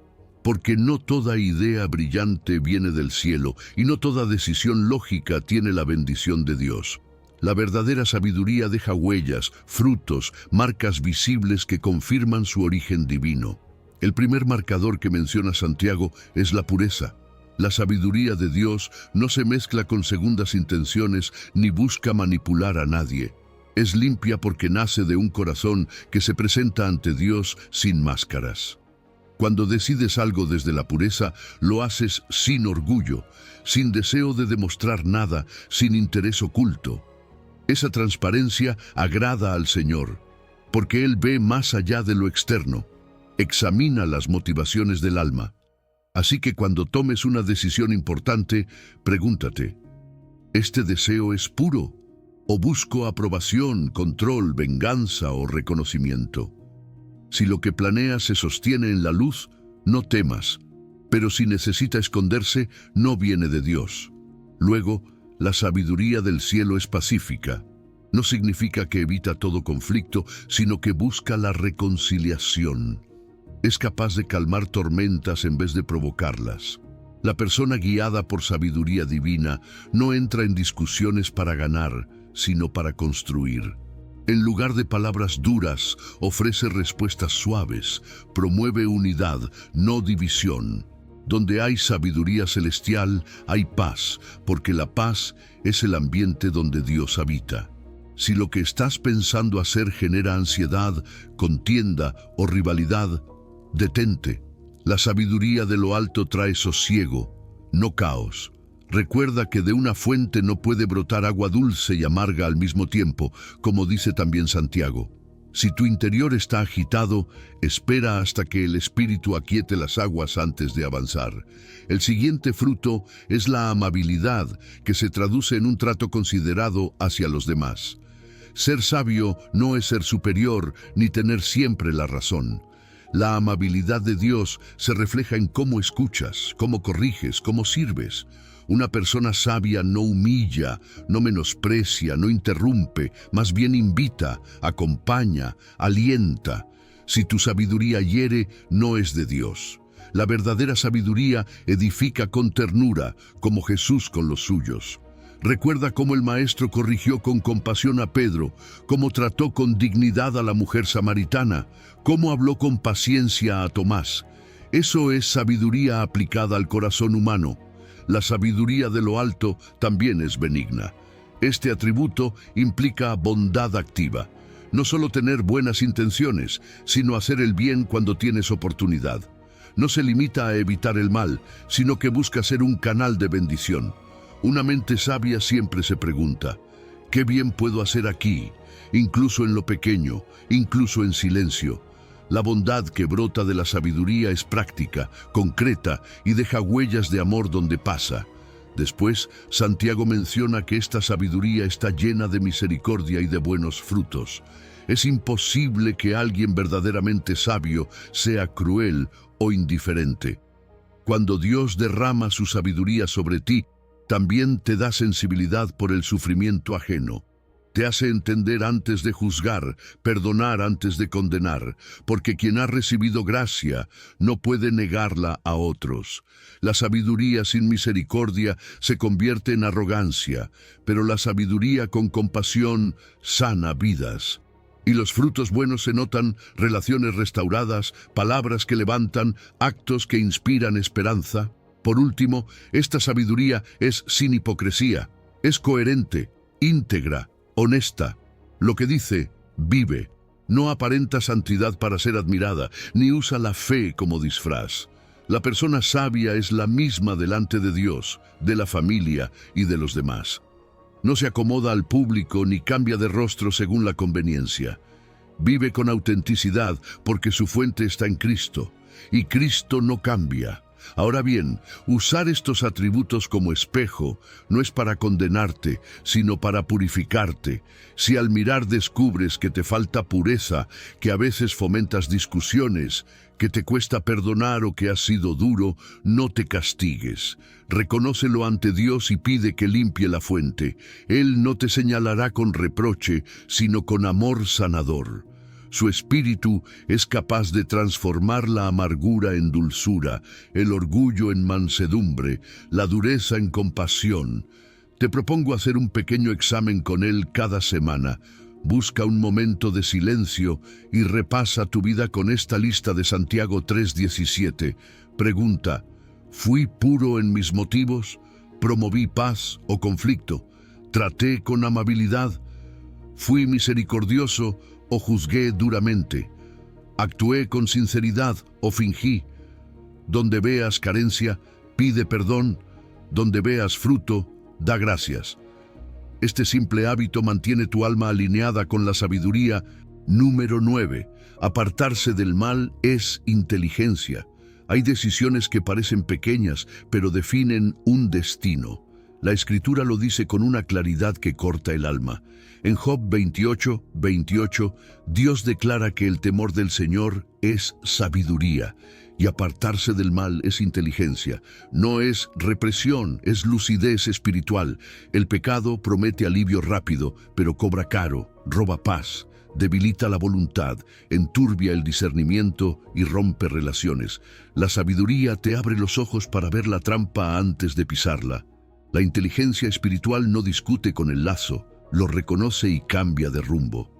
Porque no toda idea brillante viene del cielo y no toda decisión lógica tiene la bendición de Dios. La verdadera sabiduría deja huellas, frutos, marcas visibles que confirman su origen divino. El primer marcador que menciona Santiago es la pureza. La sabiduría de Dios no se mezcla con segundas intenciones ni busca manipular a nadie. Es limpia porque nace de un corazón que se presenta ante Dios sin máscaras. Cuando decides algo desde la pureza, lo haces sin orgullo, sin deseo de demostrar nada, sin interés oculto. Esa transparencia agrada al Señor, porque Él ve más allá de lo externo, examina las motivaciones del alma. Así que cuando tomes una decisión importante, pregúntate, ¿este deseo es puro? ¿O busco aprobación, control, venganza o reconocimiento? Si lo que planeas se sostiene en la luz, no temas, pero si necesita esconderse, no viene de Dios. Luego, la sabiduría del cielo es pacífica. No significa que evita todo conflicto, sino que busca la reconciliación. Es capaz de calmar tormentas en vez de provocarlas. La persona guiada por sabiduría divina no entra en discusiones para ganar, sino para construir. En lugar de palabras duras, ofrece respuestas suaves, promueve unidad, no división. Donde hay sabiduría celestial, hay paz, porque la paz es el ambiente donde Dios habita. Si lo que estás pensando hacer genera ansiedad, contienda o rivalidad, detente. La sabiduría de lo alto trae sosiego, no caos. Recuerda que de una fuente no puede brotar agua dulce y amarga al mismo tiempo, como dice también Santiago. Si tu interior está agitado, espera hasta que el Espíritu aquiete las aguas antes de avanzar. El siguiente fruto es la amabilidad, que se traduce en un trato considerado hacia los demás. Ser sabio no es ser superior ni tener siempre la razón. La amabilidad de Dios se refleja en cómo escuchas, cómo corriges, cómo sirves. Una persona sabia no humilla, no menosprecia, no interrumpe, más bien invita, acompaña, alienta. Si tu sabiduría hiere, no es de Dios. La verdadera sabiduría edifica con ternura, como Jesús con los suyos. Recuerda cómo el Maestro corrigió con compasión a Pedro, cómo trató con dignidad a la mujer samaritana, cómo habló con paciencia a Tomás. Eso es sabiduría aplicada al corazón humano. La sabiduría de lo alto también es benigna. Este atributo implica bondad activa. No solo tener buenas intenciones, sino hacer el bien cuando tienes oportunidad. No se limita a evitar el mal, sino que busca ser un canal de bendición. Una mente sabia siempre se pregunta, ¿qué bien puedo hacer aquí? Incluso en lo pequeño, incluso en silencio. La bondad que brota de la sabiduría es práctica, concreta y deja huellas de amor donde pasa. Después, Santiago menciona que esta sabiduría está llena de misericordia y de buenos frutos. Es imposible que alguien verdaderamente sabio sea cruel o indiferente. Cuando Dios derrama su sabiduría sobre ti, también te da sensibilidad por el sufrimiento ajeno. Te hace entender antes de juzgar, perdonar antes de condenar, porque quien ha recibido gracia no puede negarla a otros. La sabiduría sin misericordia se convierte en arrogancia, pero la sabiduría con compasión sana vidas. Y los frutos buenos se notan: relaciones restauradas, palabras que levantan, actos que inspiran esperanza. Por último, esta sabiduría es sin hipocresía, es coherente, íntegra, honesta. Lo que dice, vive. No aparenta santidad para ser admirada, ni usa la fe como disfraz. La persona sabia es la misma delante de Dios, de la familia y de los demás. No se acomoda al público ni cambia de rostro según la conveniencia. Vive con autenticidad porque su fuente está en Cristo, y Cristo no cambia. Ahora bien, usar estos atributos como espejo no es para condenarte, sino para purificarte. Si al mirar descubres que te falta pureza, que a veces fomentas discusiones, que te cuesta perdonar o que has sido duro, no te castigues. Reconócelo ante Dios y pide que limpie la fuente. Él no te señalará con reproche, sino con amor sanador. Su espíritu es capaz de transformar la amargura en dulzura, el orgullo en mansedumbre, la dureza en compasión. Te propongo hacer un pequeño examen con él cada semana. Busca un momento de silencio y repasa tu vida con esta lista de Santiago 3:17. Pregunta: ¿fui puro en mis motivos? ¿Promoví paz o conflicto? ¿Traté con amabilidad? ¿Fui misericordioso o juzgué duramente? ¿Actué con sinceridad o fingí? Donde veas carencia, pide perdón. Donde veas fruto, da gracias. Este simple hábito mantiene tu alma alineada con la sabiduría. Número 9. Apartarse del mal es inteligencia. Hay decisiones que parecen pequeñas, pero definen un destino. La Escritura lo dice con una claridad que corta el alma. En Job 28:28, Dios declara que el temor del Señor es sabiduría, y apartarse del mal es inteligencia. No es represión, es lucidez espiritual. El pecado promete alivio rápido, pero cobra caro, roba paz, debilita la voluntad, enturbia el discernimiento y rompe relaciones. La sabiduría te abre los ojos para ver la trampa antes de pisarla. La inteligencia espiritual no discute con el lazo, lo reconoce y cambia de rumbo.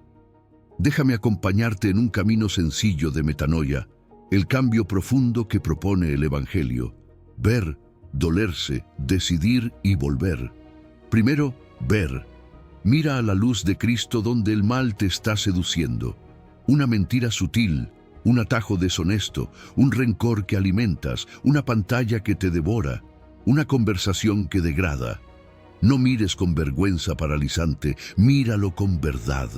Déjame acompañarte en un camino sencillo de metanoia, el cambio profundo que propone el Evangelio. Ver, dolerse, decidir y volver. Primero, ver. Mira a la luz de Cristo donde el mal te está seduciendo. Una mentira sutil, un atajo deshonesto, un rencor que alimentas, una pantalla que te devora, una conversación que degrada. No mires con vergüenza paralizante, míralo con verdad.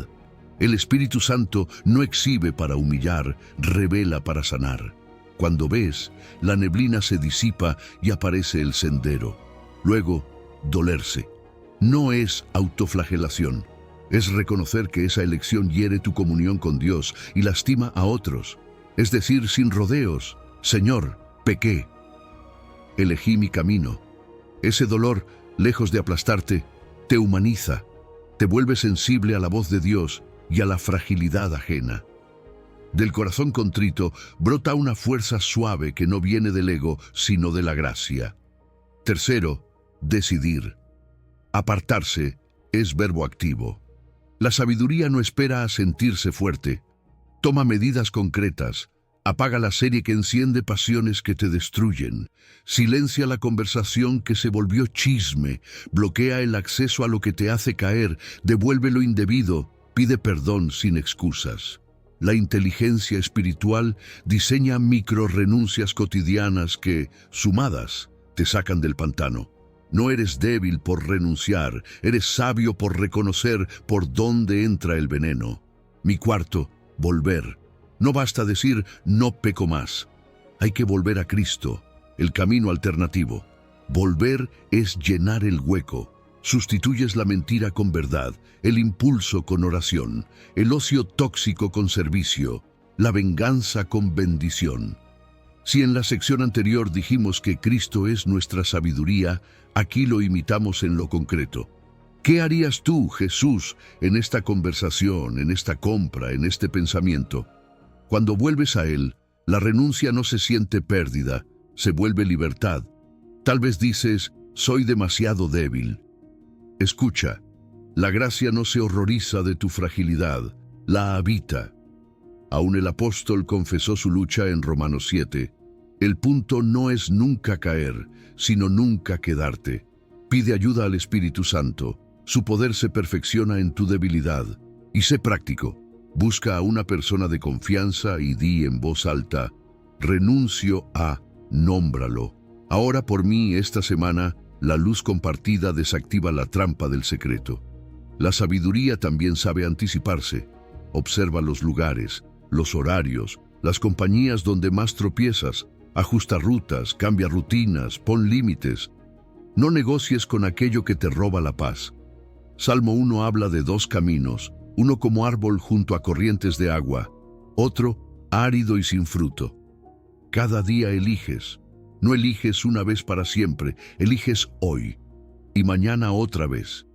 El Espíritu Santo no exhibe para humillar, revela para sanar. Cuando ves, la neblina se disipa y aparece el sendero. Luego, dolerse. No es autoflagelación. Es reconocer que esa elección hiere tu comunión con Dios y lastima a otros. Es decir, sin rodeos: Señor, pequé. Elegí mi camino. Ese dolor, lejos de aplastarte, te humaniza. Te vuelve sensible a la voz de Dios y a la fragilidad ajena. Del corazón contrito brota una fuerza suave que no viene del ego, sino de la gracia. Tercero, decidir. Apartarse es verbo activo. La sabiduría no espera a sentirse fuerte. Toma medidas concretas. Apaga la serie que enciende pasiones que te destruyen. Silencia la conversación que se volvió chisme. Bloquea el acceso a lo que te hace caer. Devuelve lo indebido. Pide perdón sin excusas. La inteligencia espiritual diseña microrenuncias cotidianas que, sumadas, te sacan del pantano. No eres débil por renunciar, eres sabio por reconocer por dónde entra el veneno. Mi cuarto, volver. No basta decir no peco más. Hay que volver a Cristo, el camino alternativo. Volver es llenar el hueco. Sustituyes la mentira con verdad, el impulso con oración, el ocio tóxico con servicio, la venganza con bendición. Si en la sección anterior dijimos que Cristo es nuestra sabiduría, aquí lo imitamos en lo concreto. ¿Qué harías tú, Jesús, en esta conversación, en esta compra, en este pensamiento? Cuando vuelves a Él, la renuncia no se siente pérdida, se vuelve libertad. Tal vez dices: soy demasiado débil. Escucha, la gracia no se horroriza de tu fragilidad, la habita. Aún el apóstol confesó su lucha en Romanos 7. El punto no es nunca caer, sino nunca quedarte. Pide ayuda al Espíritu Santo. Su poder se perfecciona en tu debilidad. Y sé práctico. Busca a una persona de confianza y di en voz alta: renuncio a, nómbralo. Ahora por mí esta semana, la luz compartida desactiva la trampa del secreto. La sabiduría también sabe anticiparse. Observa los lugares, los horarios, las compañías donde más tropiezas. Ajusta rutas, cambia rutinas, pon límites. No negocies con aquello que te roba la paz. Salmo 1 habla de dos caminos, uno como árbol junto a corrientes de agua, otro árido y sin fruto. Cada día eliges. No eliges una vez para siempre, eliges hoy y mañana otra vez.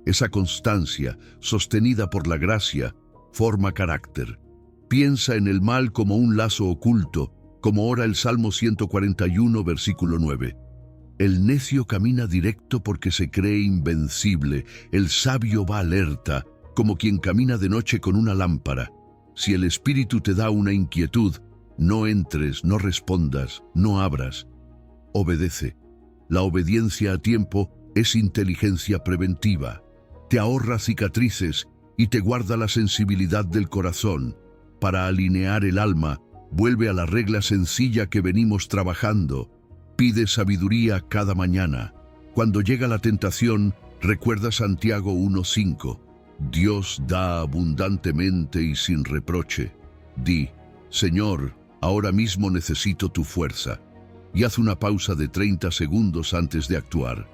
Esa constancia, sostenida por la gracia, forma carácter. Piensa en el mal como un lazo oculto, como ora el Salmo 141, versículo 9. El necio camina directo porque se cree invencible, el sabio va alerta como quien camina de noche con una lámpara. Si el Espíritu te da una inquietud, no entres, no respondas, no abras. Obedece. La obediencia a tiempo es inteligencia preventiva. Te ahorra cicatrices y te guarda la sensibilidad del corazón. Para alinear el alma, vuelve a la regla sencilla que venimos trabajando. Pide sabiduría cada mañana. Cuando llega la tentación, recuerda Santiago 1:5. Dios da abundantemente y sin reproche. Di, Señor, ahora mismo necesito tu fuerza. Y haz una pausa de 30 segundos antes de actuar.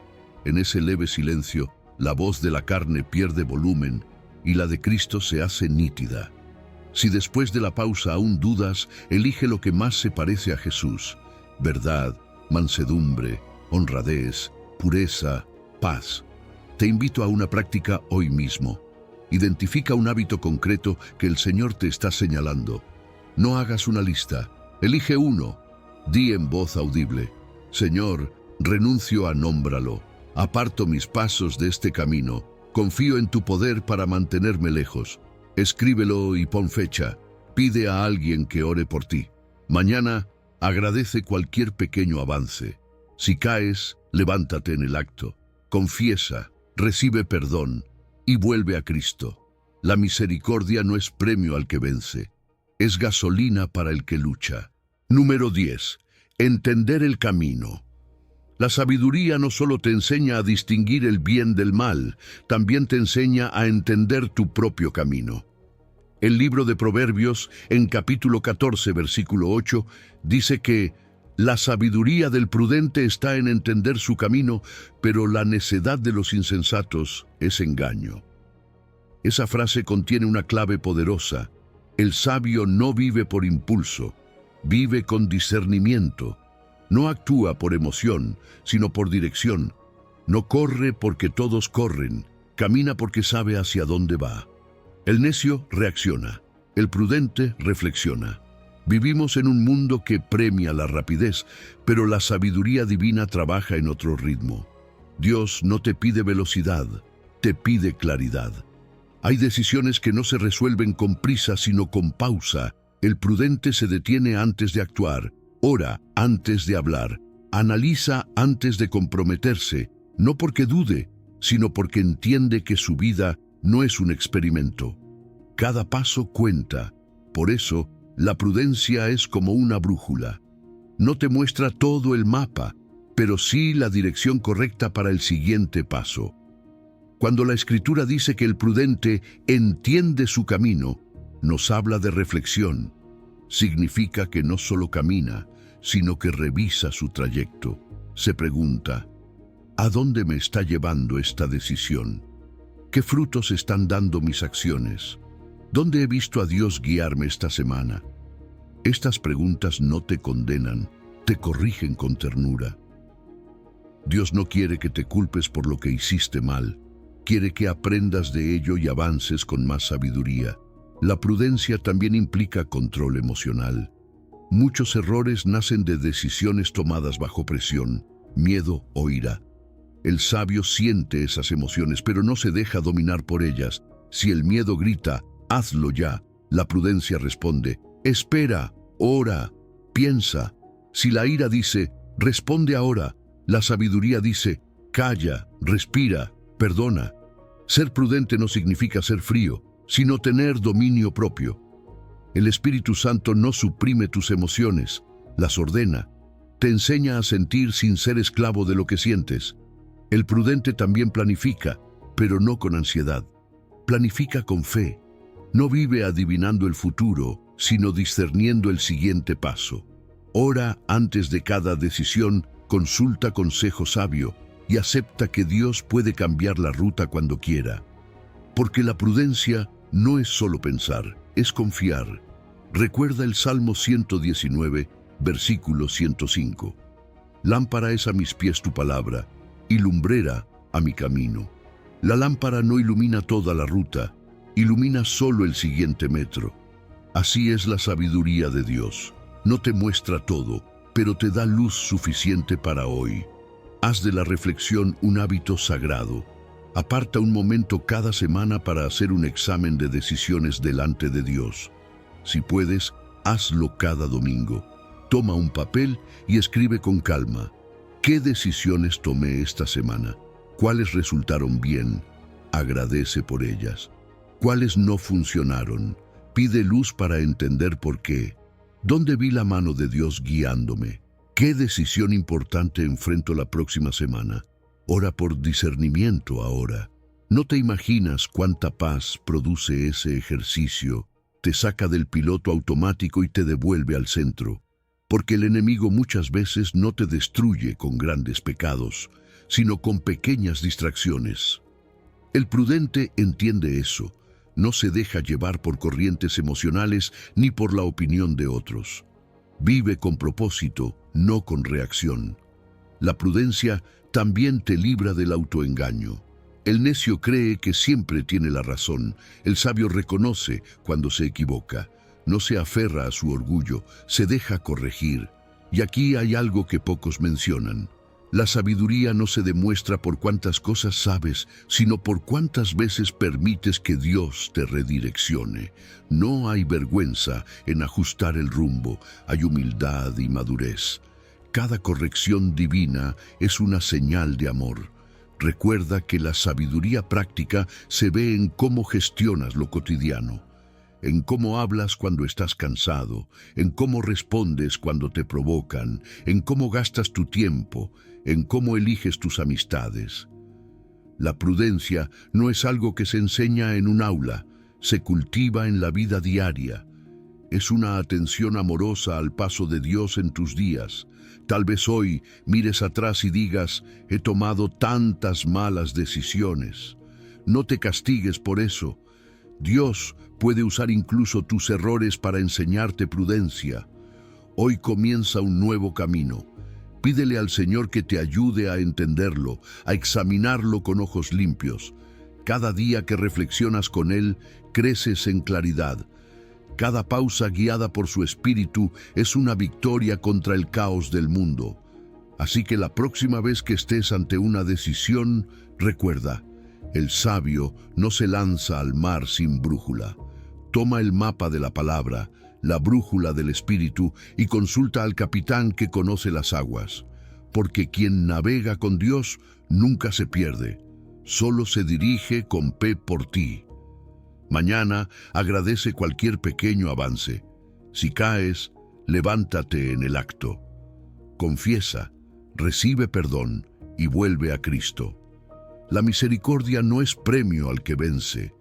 En ese leve silencio, la voz de la carne pierde volumen y la de Cristo se hace nítida. Si después de la pausa aún dudas, elige lo que más se parece a Jesús: verdad, mansedumbre, honradez, pureza, paz. Te invito a una práctica hoy mismo. Identifica un hábito concreto que el Señor te está señalando. No hagas una lista, elige uno. Di en voz audible: Señor, renuncio a nómbralo. Aparto mis pasos de este camino. Confío en tu poder para mantenerme lejos. Escríbelo y pon fecha. Pide a alguien que ore por ti. Mañana, agradece cualquier pequeño avance. Si caes, levántate en el acto. Confiesa, recibe perdón y vuelve a Cristo. La misericordia no es premio al que vence, es gasolina para el que lucha. Número 10. Entender el camino. La sabiduría no solo te enseña a distinguir el bien del mal, también te enseña a entender tu propio camino. El libro de Proverbios, en capítulo 14, versículo 8, dice que la sabiduría del prudente está en entender su camino, pero la necedad de los insensatos es engaño. Esa frase contiene una clave poderosa. El sabio no vive por impulso, vive con discernimiento. No actúa por emoción, sino por dirección. No corre porque todos corren, camina porque sabe hacia dónde va. El necio reacciona, el prudente reflexiona. Vivimos en un mundo que premia la rapidez, pero la sabiduría divina trabaja en otro ritmo. Dios no te pide velocidad, te pide claridad. Hay decisiones que no se resuelven con prisa, sino con pausa. El prudente se detiene antes de actuar, ora antes de hablar, analiza antes de comprometerse, no porque dude, sino porque entiende que su vida no es un experimento. Cada paso cuenta. Por eso, la prudencia es como una brújula. No te muestra todo el mapa, pero sí la dirección correcta para el siguiente paso. Cuando la Escritura dice que el prudente entiende su camino, nos habla de reflexión. Significa que no solo camina, sino que revisa su trayecto. Se pregunta: ¿a dónde me está llevando esta decisión? ¿Qué frutos están dando mis acciones? ¿Dónde he visto a Dios guiarme esta semana? Estas preguntas no te condenan, te corrigen con ternura. Dios no quiere que te culpes por lo que hiciste mal. Quiere que aprendas de ello y avances con más sabiduría. La prudencia también implica control emocional. Muchos errores nacen de decisiones tomadas bajo presión, miedo o ira. El sabio siente esas emociones, pero no se deja dominar por ellas. Si el miedo grita, hazlo ya, la prudencia responde, espera, ora, piensa. Si la ira dice, responde ahora, la sabiduría dice, calla, respira, perdona. Ser prudente no significa ser frío, sino tener dominio propio. El Espíritu Santo no suprime tus emociones, las ordena. Te enseña a sentir sin ser esclavo de lo que sientes. El prudente también planifica, pero no con ansiedad. Planifica con fe. No vive adivinando el futuro, sino discerniendo el siguiente paso. Ora antes de cada decisión, consulta consejo sabio y acepta que Dios puede cambiar la ruta cuando quiera. Porque la prudencia no es solo pensar, es confiar. Recuerda el Salmo 119, versículo 105. Lámpara es a mis pies tu palabra, y lumbrera a mi camino. La lámpara no ilumina toda la ruta, ilumina solo el siguiente metro. Así es la sabiduría de Dios. No te muestra todo, pero te da luz suficiente para hoy. Haz de la reflexión un hábito sagrado. Aparta un momento cada semana para hacer un examen de decisiones delante de Dios. Si puedes, hazlo cada domingo. Toma un papel y escribe con calma. ¿Qué decisiones tomé esta semana? ¿Cuáles resultaron bien? Agradece por ellas. ¿Cuáles no funcionaron? Pide luz para entender por qué. ¿Dónde vi la mano de Dios guiándome? ¿Qué decisión importante enfrento la próxima semana? Ora por discernimiento ahora. No te imaginas cuánta paz produce ese ejercicio. Te saca del piloto automático y te devuelve al centro. Porque el enemigo muchas veces no te destruye con grandes pecados, sino con pequeñas distracciones. El prudente entiende eso. No se deja llevar por corrientes emocionales ni por la opinión de otros. Vive con propósito, no con reacción. La prudencia también te libra del autoengaño. El necio cree que siempre tiene la razón. El sabio reconoce cuando se equivoca. No se aferra a su orgullo, se deja corregir. Y aquí hay algo que pocos mencionan. La sabiduría no se demuestra por cuántas cosas sabes, sino por cuántas veces permites que Dios te redireccione. No hay vergüenza en ajustar el rumbo, hay humildad y madurez. Cada corrección divina es una señal de amor. Recuerda que la sabiduría práctica se ve en cómo gestionas lo cotidiano, en cómo hablas cuando estás cansado, en cómo respondes cuando te provocan, en cómo gastas tu tiempo, en cómo eliges tus amistades. La prudencia no es algo que se enseña en un aula, se cultiva en la vida diaria. Es una atención amorosa al paso de Dios en tus días. Tal vez hoy mires atrás y digas, he tomado tantas malas decisiones. No te castigues por eso. Dios puede usar incluso tus errores para enseñarte prudencia. Hoy comienza un nuevo camino. Pídele al Señor que te ayude a entenderlo, a examinarlo con ojos limpios. Cada día que reflexionas con Él, creces en claridad. Cada pausa guiada por su espíritu es una victoria contra el caos del mundo. Así que la próxima vez que estés ante una decisión, recuerda, el sabio no se lanza al mar sin brújula. Toma el mapa de la palabra, la brújula del espíritu y consulta al capitán que conoce las aguas. Porque quien navega con Dios nunca se pierde, solo se dirige con P por ti. Mañana agradece cualquier pequeño avance. Si caes, levántate en el acto. Confiesa, recibe perdón y vuelve a Cristo. La misericordia no es premio al que vence,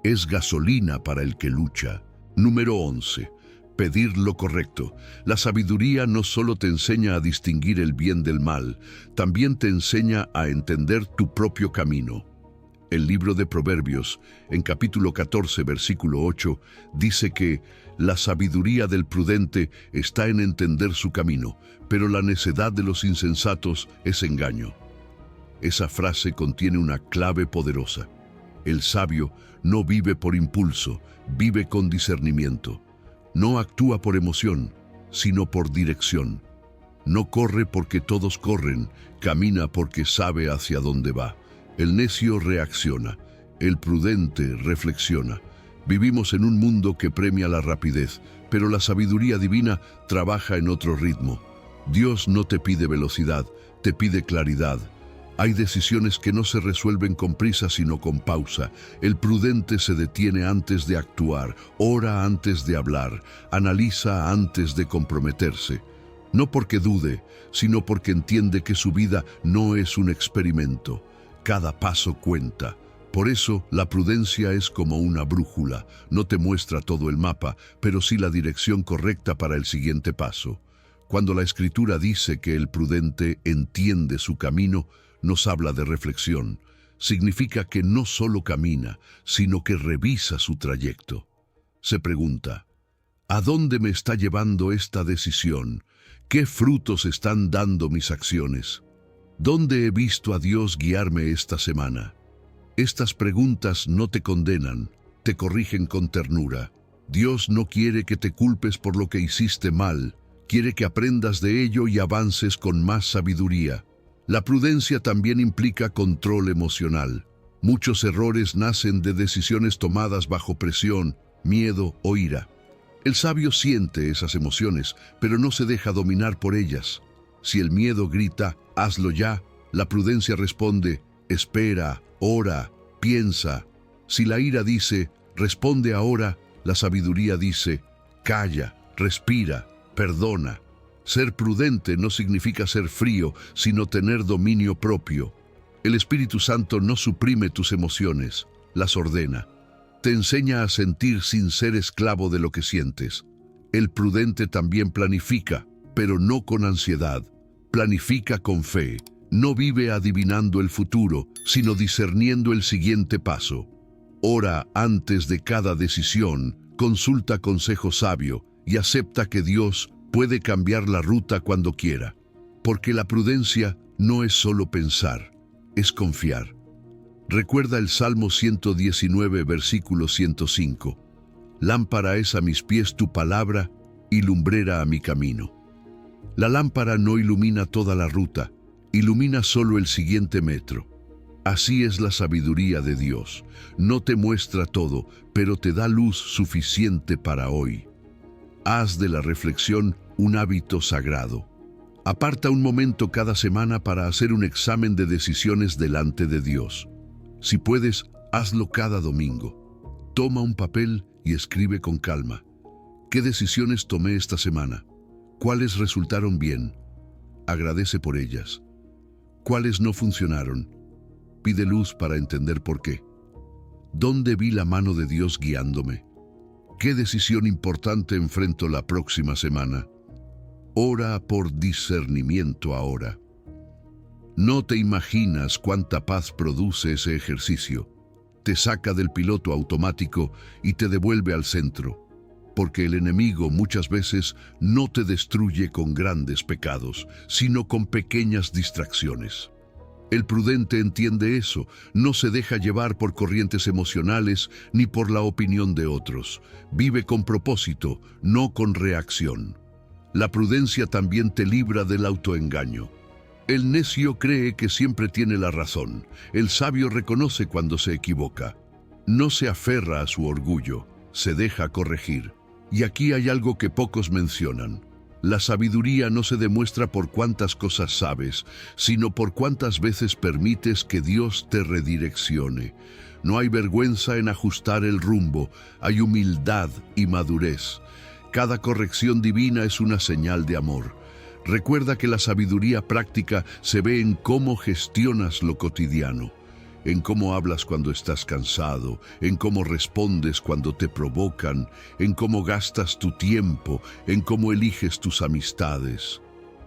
es gasolina para el que lucha. Número 11. Pedir lo correcto. La sabiduría no solo te enseña a distinguir el bien del mal, también te enseña a entender tu propio camino. El libro de Proverbios, en capítulo 14, versículo 8, dice que la sabiduría del prudente está en entender su camino, pero la necedad de los insensatos es engaño. Esa frase contiene una clave poderosa. El sabio no vive por impulso, vive con discernimiento. No actúa por emoción, sino por dirección. No corre porque todos corren, camina porque sabe hacia dónde va. El necio reacciona, el prudente reflexiona. Vivimos en un mundo que premia la rapidez, pero la sabiduría divina trabaja en otro ritmo. Dios no te pide velocidad, te pide claridad. Hay decisiones que no se resuelven con prisa sino con pausa. El prudente se detiene antes de actuar, ora antes de hablar, analiza antes de comprometerse. No porque dude, sino porque entiende que su vida no es un experimento. Cada paso cuenta. Por eso, la prudencia es como una brújula. No te muestra todo el mapa, pero sí la dirección correcta para el siguiente paso. Cuando la Escritura dice que el prudente entiende su camino, nos habla de reflexión. Significa que no solo camina, sino que revisa su trayecto. Se pregunta, ¿a dónde me está llevando esta decisión? ¿Qué frutos están dando mis acciones? ¿Dónde he visto a Dios guiarme esta semana? Estas preguntas no te condenan, te corrigen con ternura. Dios no quiere que te culpes por lo que hiciste mal, quiere que aprendas de ello y avances con más sabiduría. La prudencia también implica control emocional. Muchos errores nacen de decisiones tomadas bajo presión, miedo o ira. El sabio siente esas emociones, pero no se deja dominar por ellas. Si el miedo grita, hazlo ya, la prudencia responde, espera, ora, piensa. Si la ira dice, responde ahora, la sabiduría dice, calla, respira, perdona. Ser prudente no significa ser frío, sino tener dominio propio. El Espíritu Santo no suprime tus emociones, las ordena. Te enseña a sentir sin ser esclavo de lo que sientes. El prudente también planifica, pero no con ansiedad. Planifica con fe. No vive adivinando el futuro, sino discerniendo el siguiente paso. Ora antes de cada decisión, consulta consejo sabio y acepta que Dios puede cambiar la ruta cuando quiera. Porque la prudencia no es solo pensar, es confiar. Recuerda el Salmo 119, versículo 105. Lámpara es a mis pies tu palabra y lumbrera a mi camino. La lámpara no ilumina toda la ruta, ilumina solo el siguiente metro. Así es la sabiduría de Dios. No te muestra todo, pero te da luz suficiente para hoy. Haz de la reflexión un hábito sagrado. Aparta un momento cada semana para hacer un examen de decisiones delante de Dios. Si puedes, hazlo cada domingo. Toma un papel y escribe con calma. ¿Qué decisiones tomé esta semana? ¿Cuáles resultaron bien? Agradece por ellas. ¿Cuáles no funcionaron? Pide luz para entender por qué. ¿Dónde vi la mano de Dios guiándome? ¿Qué decisión importante enfrento la próxima semana? Ora por discernimiento ahora. No te imaginas cuánta paz produce ese ejercicio. Te saca del piloto automático y te devuelve al centro. Porque el enemigo muchas veces no te destruye con grandes pecados, sino con pequeñas distracciones. El prudente entiende eso, no se deja llevar por corrientes emocionales ni por la opinión de otros. Vive con propósito, no con reacción. La prudencia también te libra del autoengaño. El necio cree que siempre tiene la razón. El sabio reconoce cuando se equivoca. No se aferra a su orgullo, se deja corregir. Y aquí hay algo que pocos mencionan. La sabiduría no se demuestra por cuántas cosas sabes, sino por cuántas veces permites que Dios te redireccione. No hay vergüenza en ajustar el rumbo, hay humildad y madurez. Cada corrección divina es una señal de amor. Recuerda que la sabiduría práctica se ve en cómo gestionas lo cotidiano, en cómo hablas cuando estás cansado, en cómo respondes cuando te provocan, en cómo gastas tu tiempo, en cómo eliges tus amistades.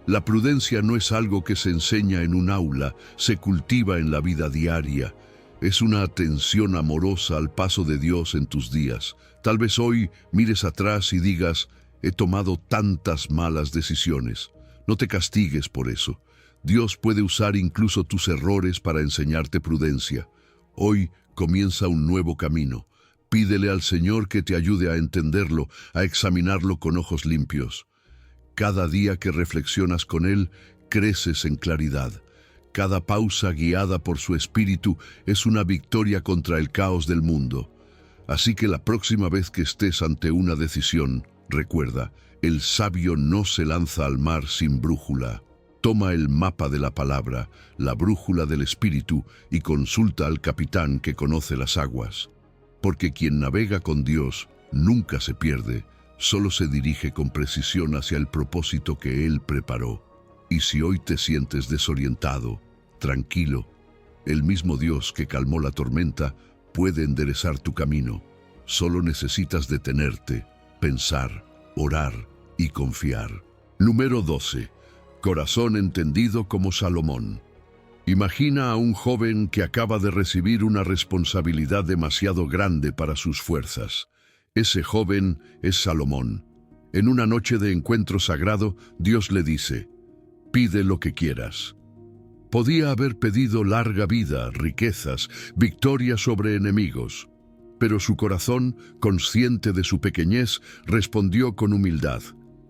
La prudencia no es algo que se enseña en un aula, se cultiva en la vida diaria. Es una atención amorosa al paso de Dios en tus días. Tal vez hoy mires atrás y digas, he tomado tantas malas decisiones. No te castigues por eso. Dios puede usar incluso tus errores para enseñarte prudencia. Hoy comienza un nuevo camino. Pídele al Señor que te ayude a entenderlo, a examinarlo con ojos limpios. Cada día que reflexionas con Él, creces en claridad. Cada pausa guiada por su Espíritu es una victoria contra el caos del mundo. Así que la próxima vez que estés ante una decisión, recuerda, el sabio no se lanza al mar sin brújula. Toma el mapa de la palabra, la brújula del Espíritu y consulta al capitán que conoce las aguas. Porque quien navega con Dios nunca se pierde, solo se dirige con precisión hacia el propósito que Él preparó. Y si hoy te sientes desorientado, tranquilo, el mismo Dios que calmó la tormenta puede enderezar tu camino. Solo necesitas detenerte, pensar, orar y confiar. Número 12. Corazón entendido como Salomón. Imagina a un joven que acaba de recibir una responsabilidad demasiado grande para sus fuerzas. Ese joven es Salomón. En una noche de encuentro sagrado, Dios le dice, pide lo que quieras. Podía haber pedido larga vida, riquezas, victoria sobre enemigos, pero su corazón, consciente de su pequeñez, respondió con humildad,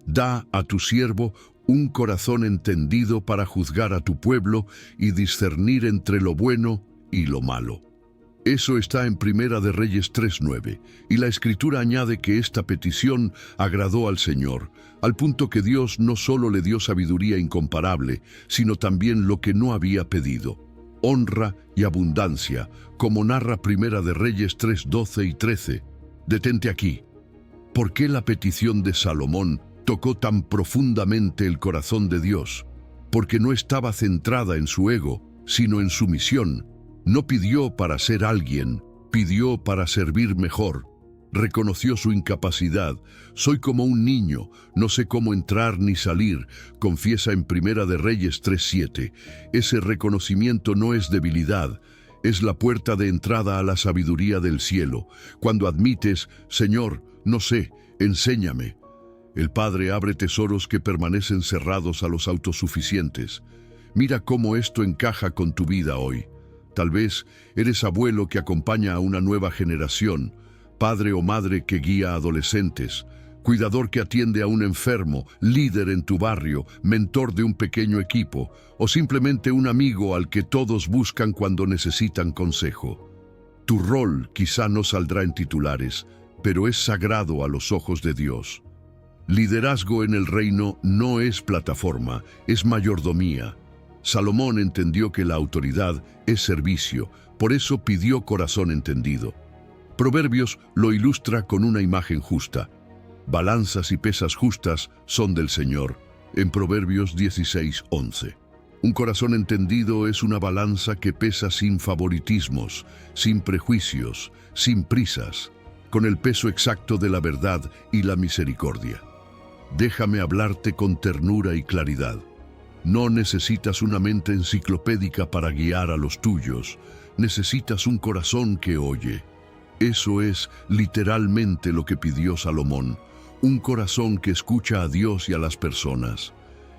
da a tu siervo un corazón entendido para juzgar a tu pueblo y discernir entre lo bueno y lo malo. Eso está en Primera de Reyes 3:9, y la Escritura añade que esta petición agradó al Señor, al punto que Dios no solo le dio sabiduría incomparable, sino también lo que no había pedido: honra y abundancia, como narra Primera de Reyes 3:12 y 13. Detente aquí. ¿Por qué la petición de Salomón tocó tan profundamente el corazón de Dios? Porque no estaba centrada en su ego, sino en su misión. No pidió para ser alguien, pidió para servir mejor. Reconoció su incapacidad. Soy como un niño, no sé cómo entrar ni salir, confiesa en Primera de Reyes 3:7. Ese reconocimiento no es debilidad, es la puerta de entrada a la sabiduría del cielo. Cuando admites: Señor, no sé, enséñame. El Padre abre tesoros que permanecen cerrados a los autosuficientes. Mira cómo esto encaja con tu vida hoy. Tal vez eres abuelo que acompaña a una nueva generación, padre o madre que guía a adolescentes, cuidador que atiende a un enfermo, líder en tu barrio, mentor de un pequeño equipo, o simplemente un amigo al que todos buscan cuando necesitan consejo. Tu rol quizá no saldrá en titulares, pero es sagrado a los ojos de Dios. Liderazgo en el reino no es plataforma, es mayordomía. Salomón entendió que la autoridad es servicio, por eso pidió corazón entendido. Proverbios lo ilustra con una imagen justa. Balanzas y pesas justas son del Señor, en Proverbios 16:11. Un corazón entendido es una balanza que pesa sin favoritismos, sin prejuicios, sin prisas, con el peso exacto de la verdad y la misericordia. Déjame hablarte con ternura y claridad. No necesitas una mente enciclopédica para guiar a los tuyos, necesitas un corazón que oye. Eso es literalmente lo que pidió Salomón, un corazón que escucha a Dios y a las personas.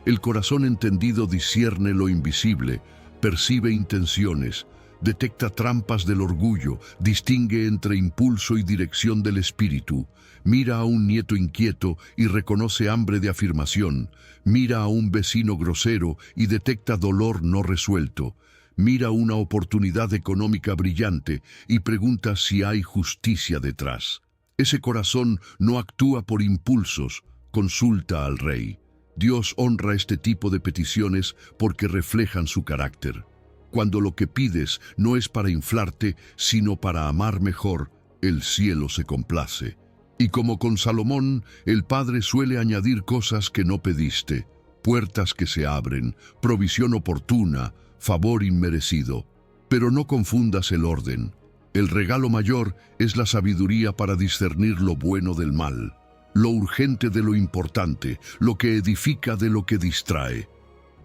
El corazón entendido discierne lo invisible, percibe intenciones, detecta trampas del orgullo, distingue entre impulso y dirección del espíritu, mira a un nieto inquieto y reconoce hambre de afirmación, mira a un vecino grosero y detecta dolor no resuelto, mira una oportunidad económica brillante y pregunta si hay justicia detrás. Ese corazón no actúa por impulsos, consulta al rey. Dios honra este tipo de peticiones porque reflejan su carácter. Cuando lo que pides no es para inflarte, sino para amar mejor, el cielo se complace. Y como con Salomón, el Padre suele añadir cosas que no pediste, puertas que se abren, provisión oportuna, favor inmerecido. Pero no confundas el orden. El regalo mayor es la sabiduría para discernir lo bueno del mal, lo urgente de lo importante, lo que edifica de lo que distrae.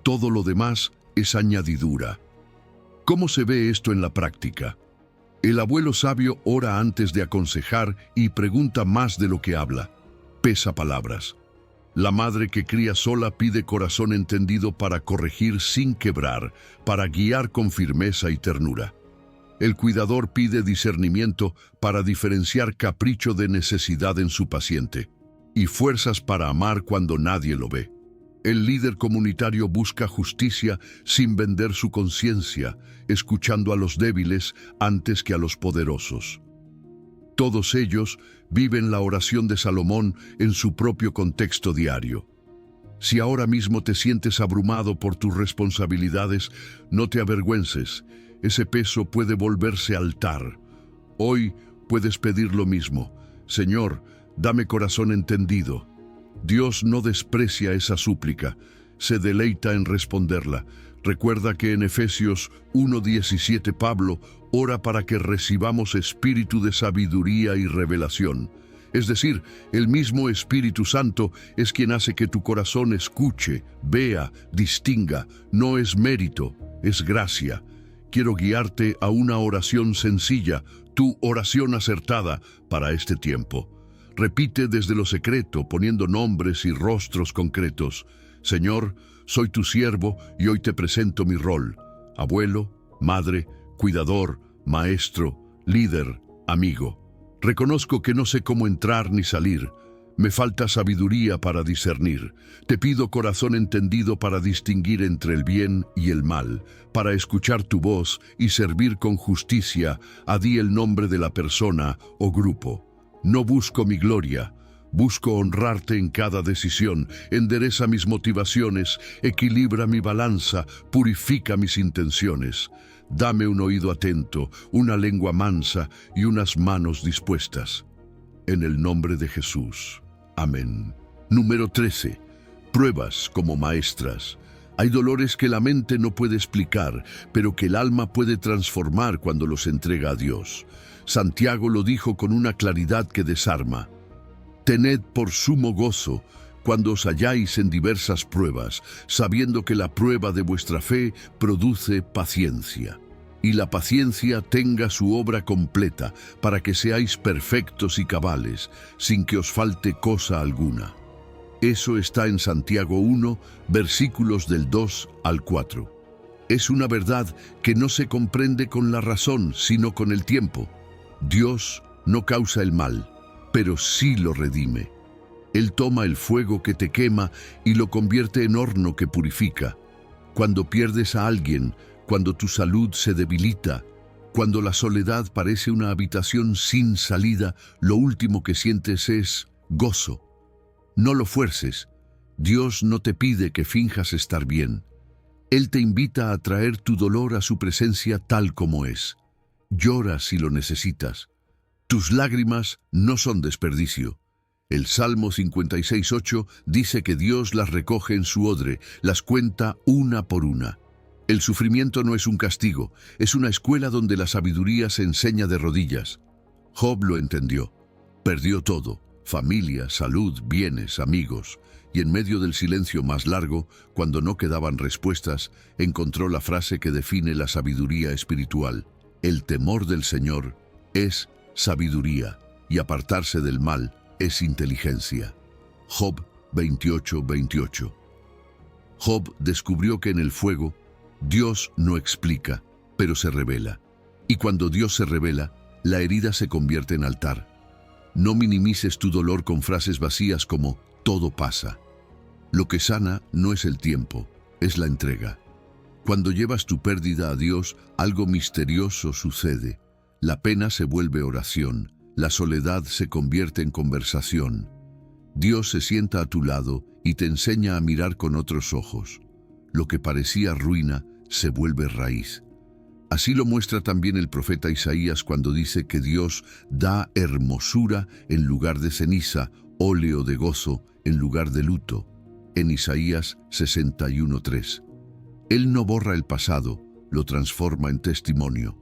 Todo lo demás es añadidura. ¿Cómo se ve esto en la práctica? El abuelo sabio ora antes de aconsejar y pregunta más de lo que habla. Pesa palabras. La madre que cría sola pide corazón entendido para corregir sin quebrar, para guiar con firmeza y ternura. El cuidador pide discernimiento para diferenciar capricho de necesidad en su paciente, y fuerzas para amar cuando nadie lo ve. El líder comunitario busca justicia sin vender su conciencia, escuchando a los débiles antes que a los poderosos. Todos ellos viven la oración de Salomón en su propio contexto diario. Si ahora mismo te sientes abrumado por tus responsabilidades, no te avergüences. Ese peso puede volverse altar. Hoy puedes pedir lo mismo. Señor, dame corazón entendido. Dios no desprecia esa súplica, se deleita en responderla. Recuerda que en Efesios 1:17 Pablo ora para que recibamos espíritu de sabiduría y revelación. Es decir, el mismo Espíritu Santo es quien hace que tu corazón escuche, vea, distinga. No es mérito, es gracia. Quiero guiarte a una oración sencilla, tu oración acertada para este tiempo. Repite desde lo secreto, poniendo nombres y rostros concretos. Señor, soy tu siervo y hoy te presento mi rol. Abuelo, madre, cuidador, maestro, líder, amigo. Reconozco que no sé cómo entrar ni salir. Me falta sabiduría para discernir. Te pido corazón entendido para distinguir entre el bien y el mal, para escuchar tu voz y servir con justicia a di el nombre de la persona o grupo. No busco mi gloria, busco honrarte en cada decisión. Endereza mis motivaciones, equilibra mi balanza, purifica mis intenciones. Dame un oído atento, una lengua mansa y unas manos dispuestas. En el nombre de Jesús. Amén. Número 13. Pruebas como maestras. Hay dolores que la mente no puede explicar, pero que el alma puede transformar cuando los entrega a Dios. Santiago lo dijo con una claridad que desarma. Tened por sumo gozo cuando os halláis en diversas pruebas, sabiendo que la prueba de vuestra fe produce paciencia. Y la paciencia tenga su obra completa, para que seáis perfectos y cabales, sin que os falte cosa alguna. Eso está en Santiago 1, versículos del 2 al 4. Es una verdad que no se comprende con la razón, sino con el tiempo. Dios no causa el mal, pero sí lo redime. Él toma el fuego que te quema y lo convierte en horno que purifica. Cuando pierdes a alguien, cuando tu salud se debilita, cuando la soledad parece una habitación sin salida, lo último que sientes es gozo. No lo fuerces. Dios no te pide que finjas estar bien. Él te invita a traer tu dolor a su presencia tal como es. Llora si lo necesitas. Tus lágrimas no son desperdicio. El Salmo 56:8 dice que Dios las recoge en su odre, las cuenta una por una. El sufrimiento no es un castigo, es una escuela donde la sabiduría se enseña de rodillas. Job lo entendió. Perdió todo, familia, salud, bienes, amigos, y en medio del silencio más largo, cuando no quedaban respuestas, encontró la frase que define la sabiduría espiritual. El temor del Señor es sabiduría, y apartarse del mal es inteligencia. Job 28:28. Job descubrió que en el fuego, Dios no explica, pero se revela. Y cuando Dios se revela, la herida se convierte en altar. No minimices tu dolor con frases vacías como «todo pasa». Lo que sana no es el tiempo, es la entrega. Cuando llevas tu pérdida a Dios, algo misterioso sucede. La pena se vuelve oración, la soledad se convierte en conversación. Dios se sienta a tu lado y te enseña a mirar con otros ojos. Lo que parecía ruina se vuelve raíz. Así lo muestra también el profeta Isaías cuando dice que Dios da hermosura en lugar de ceniza, óleo de gozo en lugar de luto, en Isaías 61:3. Él no borra el pasado, lo transforma en testimonio.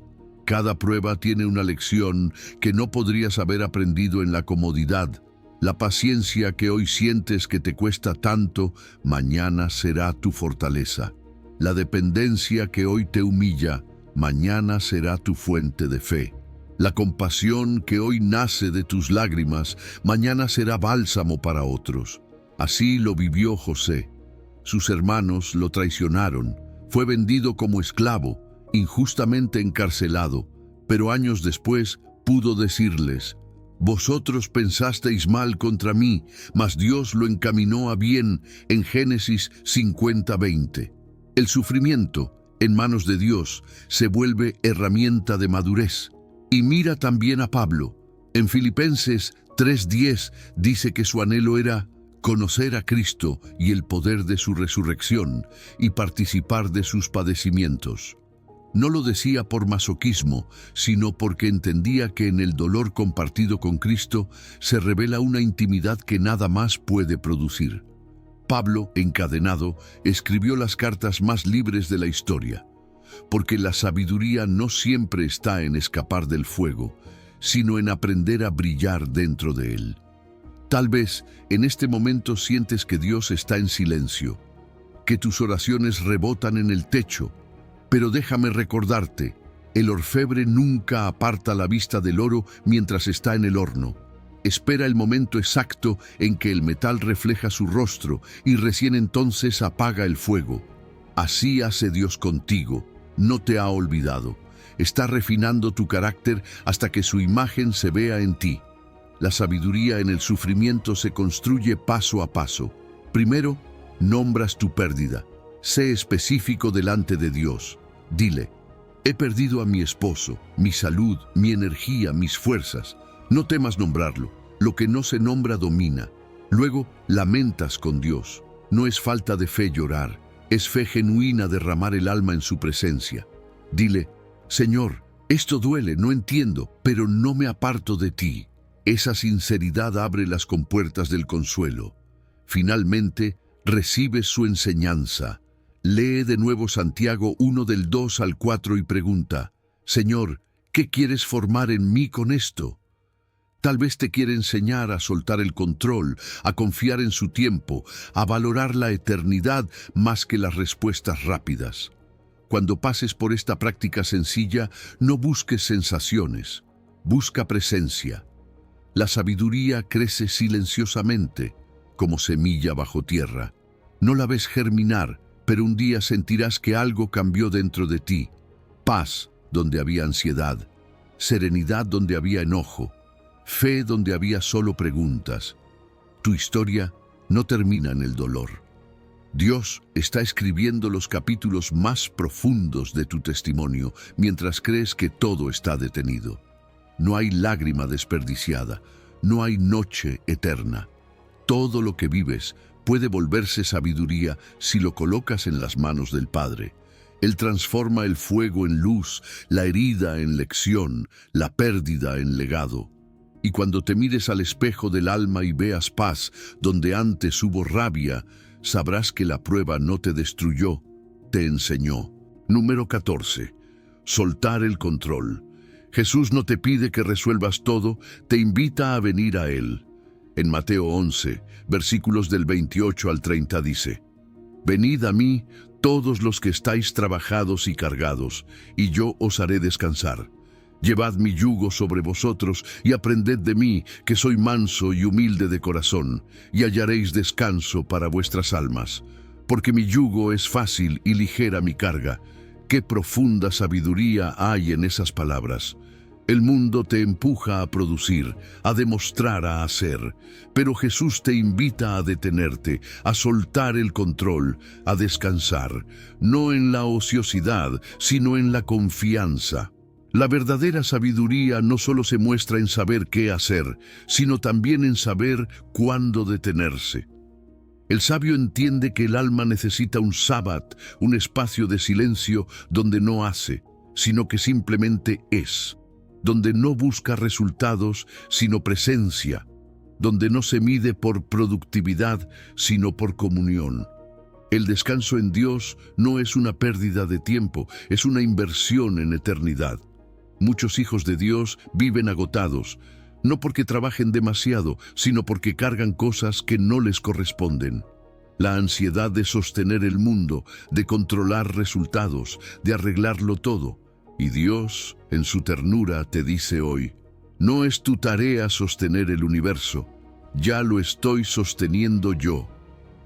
Cada prueba tiene una lección que no podrías haber aprendido en la comodidad. La paciencia que hoy sientes que te cuesta tanto, mañana será tu fortaleza. La dependencia que hoy te humilla, mañana será tu fuente de fe. La compasión que hoy nace de tus lágrimas, mañana será bálsamo para otros. Así lo vivió José. Sus hermanos lo traicionaron, fue vendido como esclavo, injustamente encarcelado, pero años después pudo decirles: «Vosotros pensasteis mal contra mí, mas Dios lo encaminó a bien», en Génesis 50:20. El sufrimiento, en manos de Dios, se vuelve herramienta de madurez. Y mira también a Pablo. En Filipenses 3:10 dice que su anhelo era conocer a Cristo y el poder de su resurrección y participar de sus padecimientos. No lo decía por masoquismo, sino porque entendía que en el dolor compartido con Cristo se revela una intimidad que nada más puede producir. Pablo, encadenado, escribió las cartas más libres de la historia, porque la sabiduría no siempre está en escapar del fuego, sino en aprender a brillar dentro de él. Tal vez en este momento sientes que Dios está en silencio, que tus oraciones rebotan en el techo, pero déjame recordarte, el orfebre nunca aparta la vista del oro mientras está en el horno. Espera el momento exacto en que el metal refleja su rostro y recién entonces apaga el fuego. Así hace Dios contigo, no te ha olvidado. Está refinando tu carácter hasta que su imagen se vea en ti. La sabiduría en el sufrimiento se construye paso a paso. Primero, nombras tu pérdida. Sé específico delante de Dios. Dile: he perdido a mi esposo, mi salud, mi energía, mis fuerzas. No temas nombrarlo. Lo que no se nombra domina. Luego, lamentas con Dios. No es falta de fe llorar. Es fe genuina derramar el alma en su presencia. Dile: Señor, esto duele, no entiendo, pero no me aparto de ti. Esa sinceridad abre las compuertas del consuelo. Finalmente, recibe su enseñanza. Lee de nuevo Santiago 1 del 2 al 4 y pregunta: Señor, ¿qué quieres formar en mí con esto? Tal vez te quiere enseñar a soltar el control, a confiar en su tiempo, a valorar la eternidad más que las respuestas rápidas. Cuando pases por esta práctica sencilla, no busques sensaciones, busca presencia. La sabiduría crece silenciosamente, como semilla bajo tierra. No la ves germinar, pero un día sentirás que algo cambió dentro de ti. Paz donde había ansiedad, serenidad donde había enojo, fe donde había solo preguntas. Tu historia no termina en el dolor. Dios está escribiendo los capítulos más profundos de tu testimonio mientras crees que todo está detenido. No hay lágrima desperdiciada, no hay noche eterna. Todo lo que vives puede volverse sabiduría si lo colocas en las manos del Padre. Él transforma el fuego en luz, la herida en lección, la pérdida en legado. Y cuando te mires al espejo del alma y veas paz donde antes hubo rabia, sabrás que la prueba no te destruyó, te enseñó. Número 14. Soltar el control. Jesús no te pide que resuelvas todo, te invita a venir a Él. En Mateo 11, versículos del 28 al 30 dice: Venid a mí, todos los que estáis trabajados y cargados, y yo os haré descansar. Llevad mi yugo sobre vosotros y aprended de mí, que soy manso y humilde de corazón, y hallaréis descanso para vuestras almas. Porque mi yugo es fácil y ligera mi carga. Qué profunda sabiduría hay en esas palabras. El mundo te empuja a producir, a demostrar, a hacer, pero Jesús te invita a detenerte, a soltar el control, a descansar, no en la ociosidad, sino en la confianza. La verdadera sabiduría no solo se muestra en saber qué hacer, sino también en saber cuándo detenerse. El sabio entiende que el alma necesita un sábat, un espacio de silencio donde no hace, sino que simplemente es, donde no busca resultados, sino presencia, donde no se mide por productividad, sino por comunión. El descanso en Dios no es una pérdida de tiempo, es una inversión en eternidad. Muchos hijos de Dios viven agotados, no porque trabajen demasiado, sino porque cargan cosas que no les corresponden. La ansiedad de sostener el mundo, de controlar resultados, de arreglarlo todo. Y Dios, en su ternura, te dice hoy: no es tu tarea sostener el universo, ya lo estoy sosteniendo yo.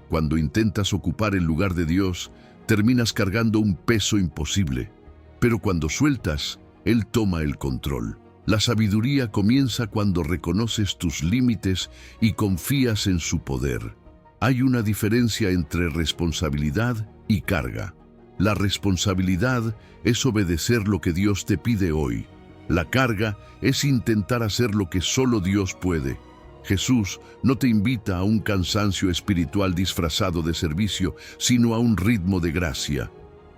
Cuando intentas ocupar el lugar de Dios, terminas cargando un peso imposible. Pero cuando sueltas, Él toma el control. La sabiduría comienza cuando reconoces tus límites y confías en su poder. Hay una diferencia entre responsabilidad y carga. La responsabilidad es obedecer lo que Dios te pide hoy. La carga es intentar hacer lo que solo Dios puede. Jesús no te invita a un cansancio espiritual disfrazado de servicio, sino a un ritmo de gracia.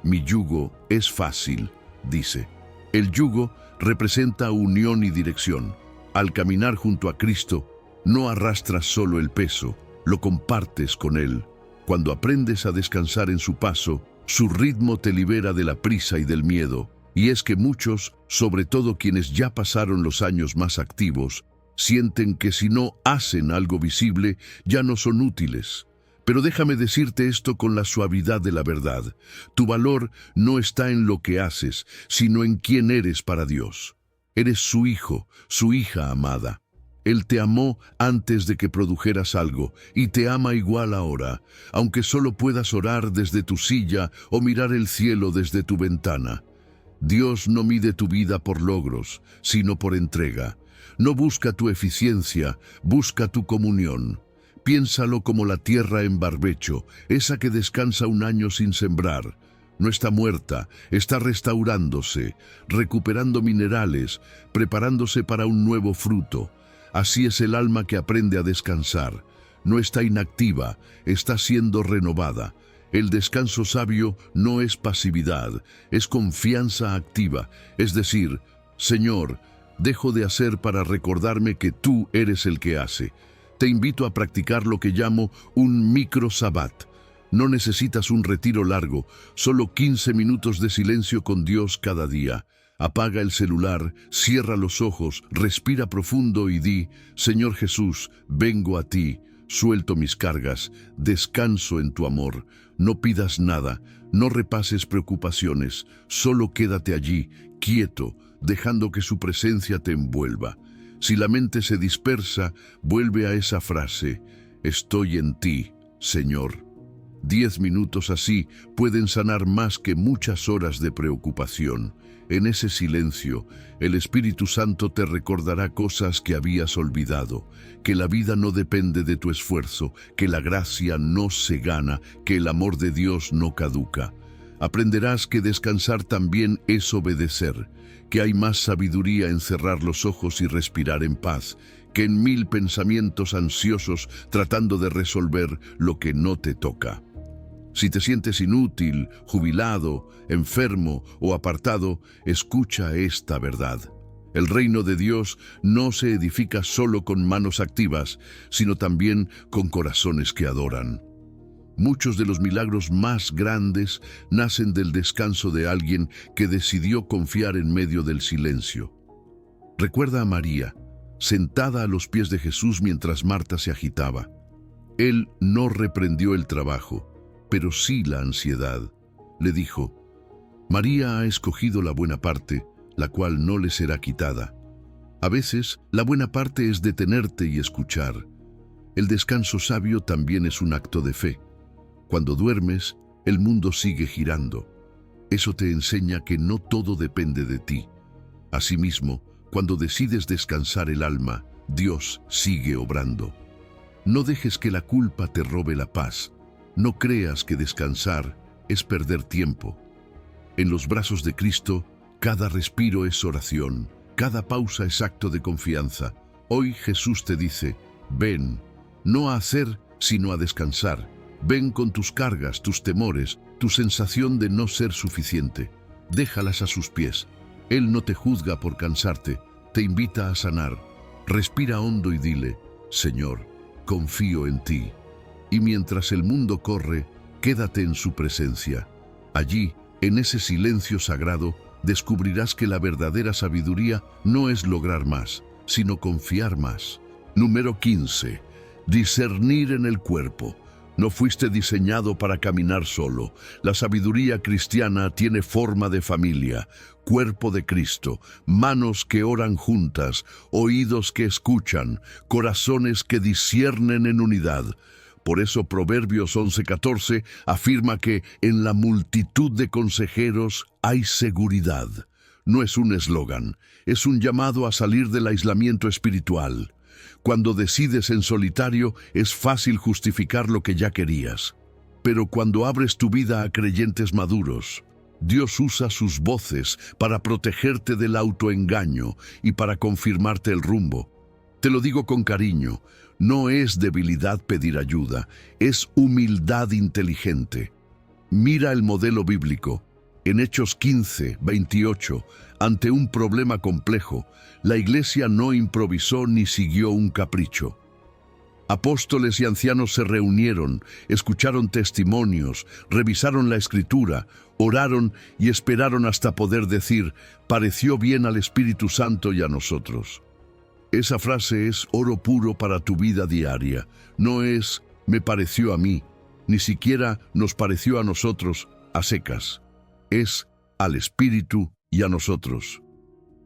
Mi yugo es fácil, dice. El yugo representa unión y dirección. Al caminar junto a Cristo, no arrastras solo el peso, lo compartes con Él. Cuando aprendes a descansar en su paso, su ritmo te libera de la prisa y del miedo. Y es que muchos, sobre todo quienes ya pasaron los años más activos, sienten que si no hacen algo visible, ya no son útiles. Pero déjame decirte esto con la suavidad de la verdad. Tu valor no está en lo que haces, sino en quién eres para Dios. Eres su hijo, su hija amada. Él te amó antes de que produjeras algo y te ama igual ahora, aunque solo puedas orar desde tu silla o mirar el cielo desde tu ventana. Dios no mide tu vida por logros, sino por entrega. No busca tu eficiencia, busca tu comunión. Piénsalo como la tierra en barbecho, esa que descansa un año sin sembrar. No está muerta, está restaurándose, recuperando minerales, preparándose para un nuevo fruto. Así es el alma que aprende a descansar. No está inactiva, está siendo renovada. El descanso sabio no es pasividad, es confianza activa. Es decir, Señor, dejo de hacer para recordarme que tú eres el que hace. Te invito a practicar lo que llamo un micro-sabbat. No necesitas un retiro largo, solo 15 minutos de silencio con Dios cada día. Apaga el celular, cierra los ojos, respira profundo y di, Señor Jesús, vengo a ti, suelto mis cargas, descanso en tu amor. No pidas nada, no repases preocupaciones, solo quédate allí, quieto, dejando que su presencia te envuelva. Si la mente se dispersa, vuelve a esa frase, estoy en ti, Señor. 10 minutos así pueden sanar más que muchas horas de preocupación. En ese silencio, el Espíritu Santo te recordará cosas que habías olvidado, que la vida no depende de tu esfuerzo, que la gracia no se gana, que el amor de Dios no caduca. Aprenderás que descansar también es obedecer, que hay más sabiduría en cerrar los ojos y respirar en paz, que en 1000 pensamientos ansiosos tratando de resolver lo que no te toca. Si te sientes inútil, jubilado, enfermo o apartado, escucha esta verdad. El reino de Dios no se edifica solo con manos activas, sino también con corazones que adoran. Muchos de los milagros más grandes nacen del descanso de alguien que decidió confiar en medio del silencio. Recuerda a María, sentada a los pies de Jesús mientras Marta se agitaba. Él no reprendió el trabajo, pero sí la ansiedad. Le dijo, María ha escogido la buena parte, la cual no le será quitada. A veces, la buena parte es detenerte y escuchar. El descanso sabio también es un acto de fe. Cuando duermes, el mundo sigue girando. Eso te enseña que no todo depende de ti. Asimismo, cuando decides descansar el alma, Dios sigue obrando. No dejes que la culpa te robe la paz. No creas que descansar es perder tiempo. En los brazos de Cristo, cada respiro es oración, cada pausa es acto de confianza. Hoy Jesús te dice, ven, no a hacer, sino a descansar. Ven con tus cargas, tus temores, tu sensación de no ser suficiente. Déjalas a sus pies. Él no te juzga por cansarte, te invita a sanar. Respira hondo y dile, Señor, confío en ti. Y mientras el mundo corre, quédate en su presencia. Allí, en ese silencio sagrado, descubrirás que la verdadera sabiduría no es lograr más, sino confiar más. Número 15. Discernir en el cuerpo. No fuiste diseñado para caminar solo. La sabiduría cristiana tiene forma de familia, cuerpo de Cristo, manos que oran juntas, oídos que escuchan, corazones que disciernen en unidad. Por eso Proverbios 11:14 afirma que en la multitud de consejeros hay seguridad. No es un eslogan, es un llamado a salir del aislamiento espiritual. Cuando decides en solitario, es fácil justificar lo que ya querías. Pero cuando abres tu vida a creyentes maduros, Dios usa sus voces para protegerte del autoengaño y para confirmarte el rumbo. Te lo digo con cariño, no es debilidad pedir ayuda, es humildad inteligente. Mira el modelo bíblico. En Hechos 15:28, ante un problema complejo, la iglesia no improvisó ni siguió un capricho. Apóstoles y ancianos se reunieron, escucharon testimonios, revisaron la Escritura, oraron y esperaron hasta poder decir, pareció bien al Espíritu Santo y a nosotros. Esa frase es oro puro para tu vida diaria. No es, me pareció a mí, ni siquiera nos pareció a nosotros, a secas. Es al Espíritu y a nosotros.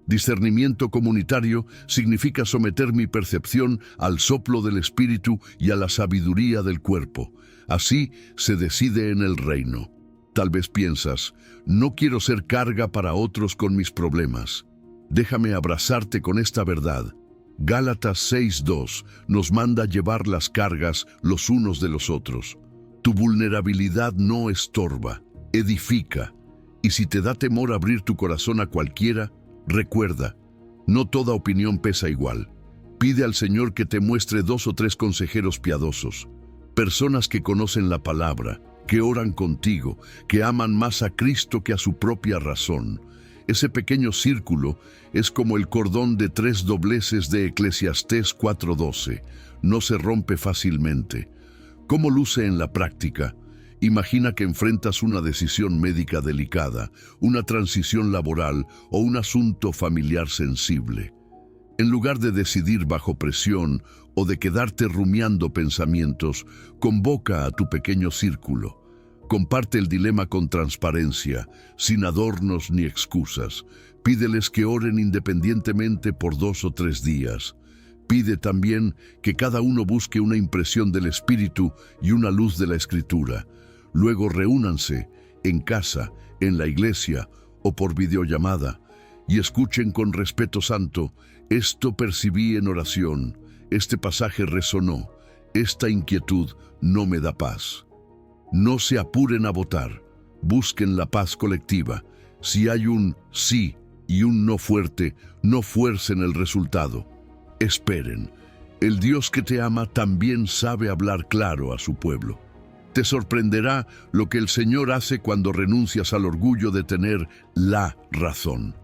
Discernimiento comunitario significa someter mi percepción al soplo del Espíritu y a la sabiduría del cuerpo. Así se decide en el reino. Tal vez piensas, no quiero ser carga para otros con mis problemas. Déjame abrazarte con esta verdad. Gálatas 6:2 nos manda llevar las cargas los unos de los otros. Tu vulnerabilidad no estorba, edifica. Y si te da temor abrir tu corazón a cualquiera, recuerda, no toda opinión pesa igual. Pide al Señor que te muestre 2 o 3 consejeros piadosos, personas que conocen la palabra, que oran contigo, que aman más a Cristo que a su propia razón. Ese pequeño círculo es como el cordón de 3 dobleces de Eclesiastés 4:12. No se rompe fácilmente. ¿Cómo luce en la práctica? Imagina que enfrentas una decisión médica delicada, una transición laboral o un asunto familiar sensible. En lugar de decidir bajo presión o de quedarte rumiando pensamientos, convoca a tu pequeño círculo. Comparte el dilema con transparencia, sin adornos ni excusas. Pídeles que oren independientemente por 2 o 3 días. Pide también que cada uno busque una impresión del Espíritu y una luz de la Escritura. Luego reúnanse en casa, en la iglesia o por videollamada y escuchen con respeto santo: esto percibí en oración, este pasaje resonó, esta inquietud no me da paz. No se apuren a votar, busquen la paz colectiva. Si hay un sí y un no fuerte, no fuercen el resultado. Esperen. El Dios que te ama también sabe hablar claro a su pueblo. Te sorprenderá lo que el Señor hace cuando renuncias al orgullo de tener la razón.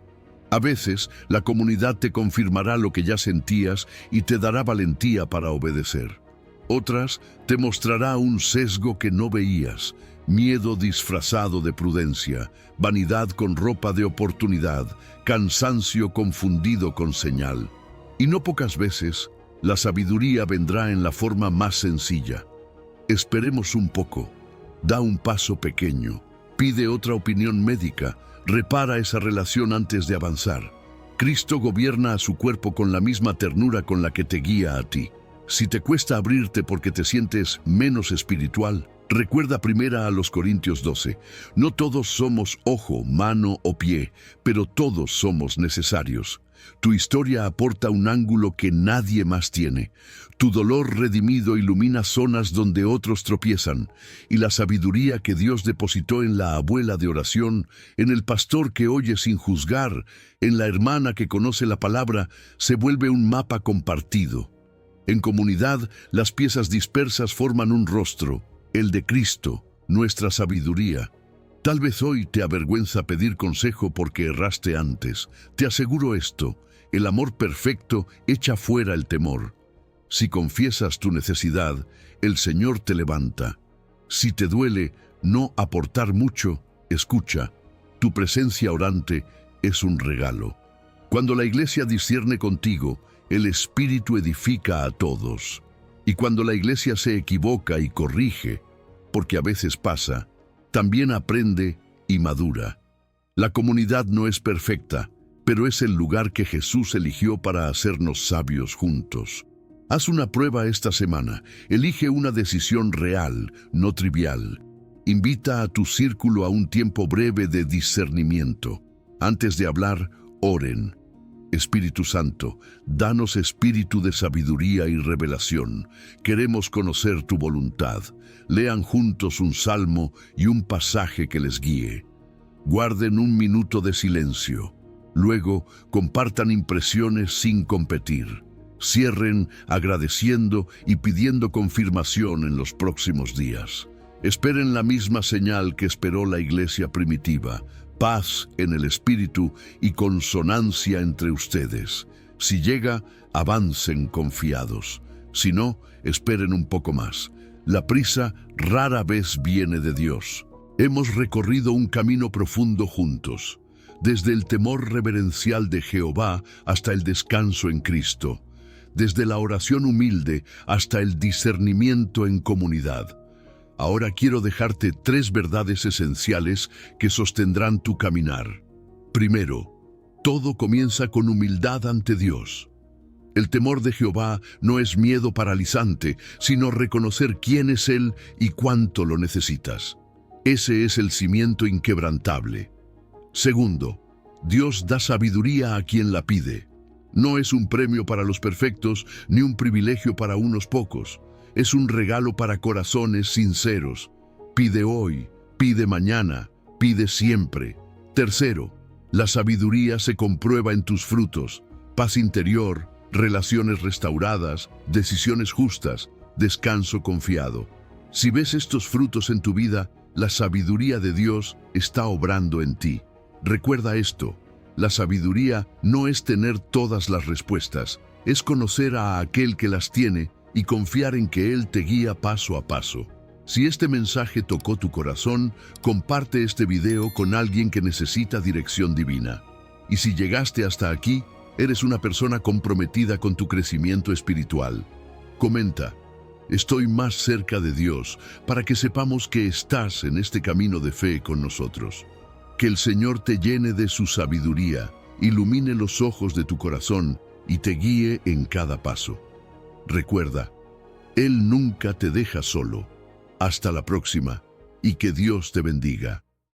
A veces, la comunidad te confirmará lo que ya sentías y te dará valentía para obedecer. Otras, te mostrará un sesgo que no veías, miedo disfrazado de prudencia, vanidad con ropa de oportunidad, cansancio confundido con señal. Y no pocas veces, la sabiduría vendrá en la forma más sencilla. Esperemos un poco, da un paso pequeño, pide otra opinión médica, repara esa relación antes de avanzar. Cristo gobierna a su cuerpo con la misma ternura con la que te guía a ti. Si te cuesta abrirte porque te sientes menos espiritual, recuerda 1 Corintios 12. No todos somos ojo, mano o pie, pero todos somos necesarios. Tu historia aporta un ángulo que nadie más tiene. Tu dolor redimido ilumina zonas donde otros tropiezan, y la sabiduría que Dios depositó en la abuela de oración, en el pastor que oye sin juzgar, en la hermana que conoce la palabra, se vuelve un mapa compartido. En comunidad, las piezas dispersas forman un rostro, el de Cristo, nuestra sabiduría. Tal vez hoy te avergüenza pedir consejo porque erraste antes. Te aseguro esto: el amor perfecto echa fuera el temor. Si confiesas tu necesidad, el Señor te levanta. Si te duele no aportar mucho, escucha. Tu presencia orante es un regalo. Cuando la iglesia discierne contigo, el Espíritu edifica a todos. Y cuando la iglesia se equivoca y corrige, porque a veces pasa, también aprende y madura. La comunidad no es perfecta, pero es el lugar que Jesús eligió para hacernos sabios juntos. Haz una prueba esta semana. Elige una decisión real, no trivial. Invita a tu círculo a un tiempo breve de discernimiento. Antes de hablar, oren. Espíritu Santo, danos espíritu de sabiduría y revelación. Queremos conocer tu voluntad. Lean juntos un salmo y un pasaje que les guíe. Guarden un minuto de silencio. Luego, compartan impresiones sin competir. Cierren agradeciendo y pidiendo confirmación en los próximos días. Esperen la misma señal que esperó la iglesia primitiva: paz en el espíritu y consonancia entre ustedes. Si llega, avancen confiados. Si no, esperen un poco más. La prisa rara vez viene de Dios. Hemos recorrido un camino profundo juntos, desde el temor reverencial de Jehová hasta el descanso en Cristo, desde la oración humilde hasta el discernimiento en comunidad. Ahora quiero dejarte 3 verdades esenciales que sostendrán tu caminar. Primero, todo comienza con humildad ante Dios. El temor de Jehová no es miedo paralizante, sino reconocer quién es Él y cuánto lo necesitas. Ese es el cimiento inquebrantable. Segundo, Dios da sabiduría a quien la pide. No es un premio para los perfectos, ni un privilegio para unos pocos. Es un regalo para corazones sinceros. Pide hoy, pide mañana, pide siempre. Tercero, la sabiduría se comprueba en tus frutos. Paz interior, relaciones restauradas, decisiones justas, descanso confiado. Si ves estos frutos en tu vida, la sabiduría de Dios está obrando en ti. Recuerda esto, la sabiduría no es tener todas las respuestas, es conocer a aquel que las tiene y confiar en que Él te guía paso a paso. Si este mensaje tocó tu corazón, comparte este video con alguien que necesita dirección divina. Y si llegaste hasta aquí, eres una persona comprometida con tu crecimiento espiritual. Comenta, estoy más cerca de Dios, para que sepamos que estás en este camino de fe con nosotros. Que el Señor te llene de su sabiduría, ilumine los ojos de tu corazón y te guíe en cada paso. Recuerda, Él nunca te deja solo. Hasta la próxima y que Dios te bendiga.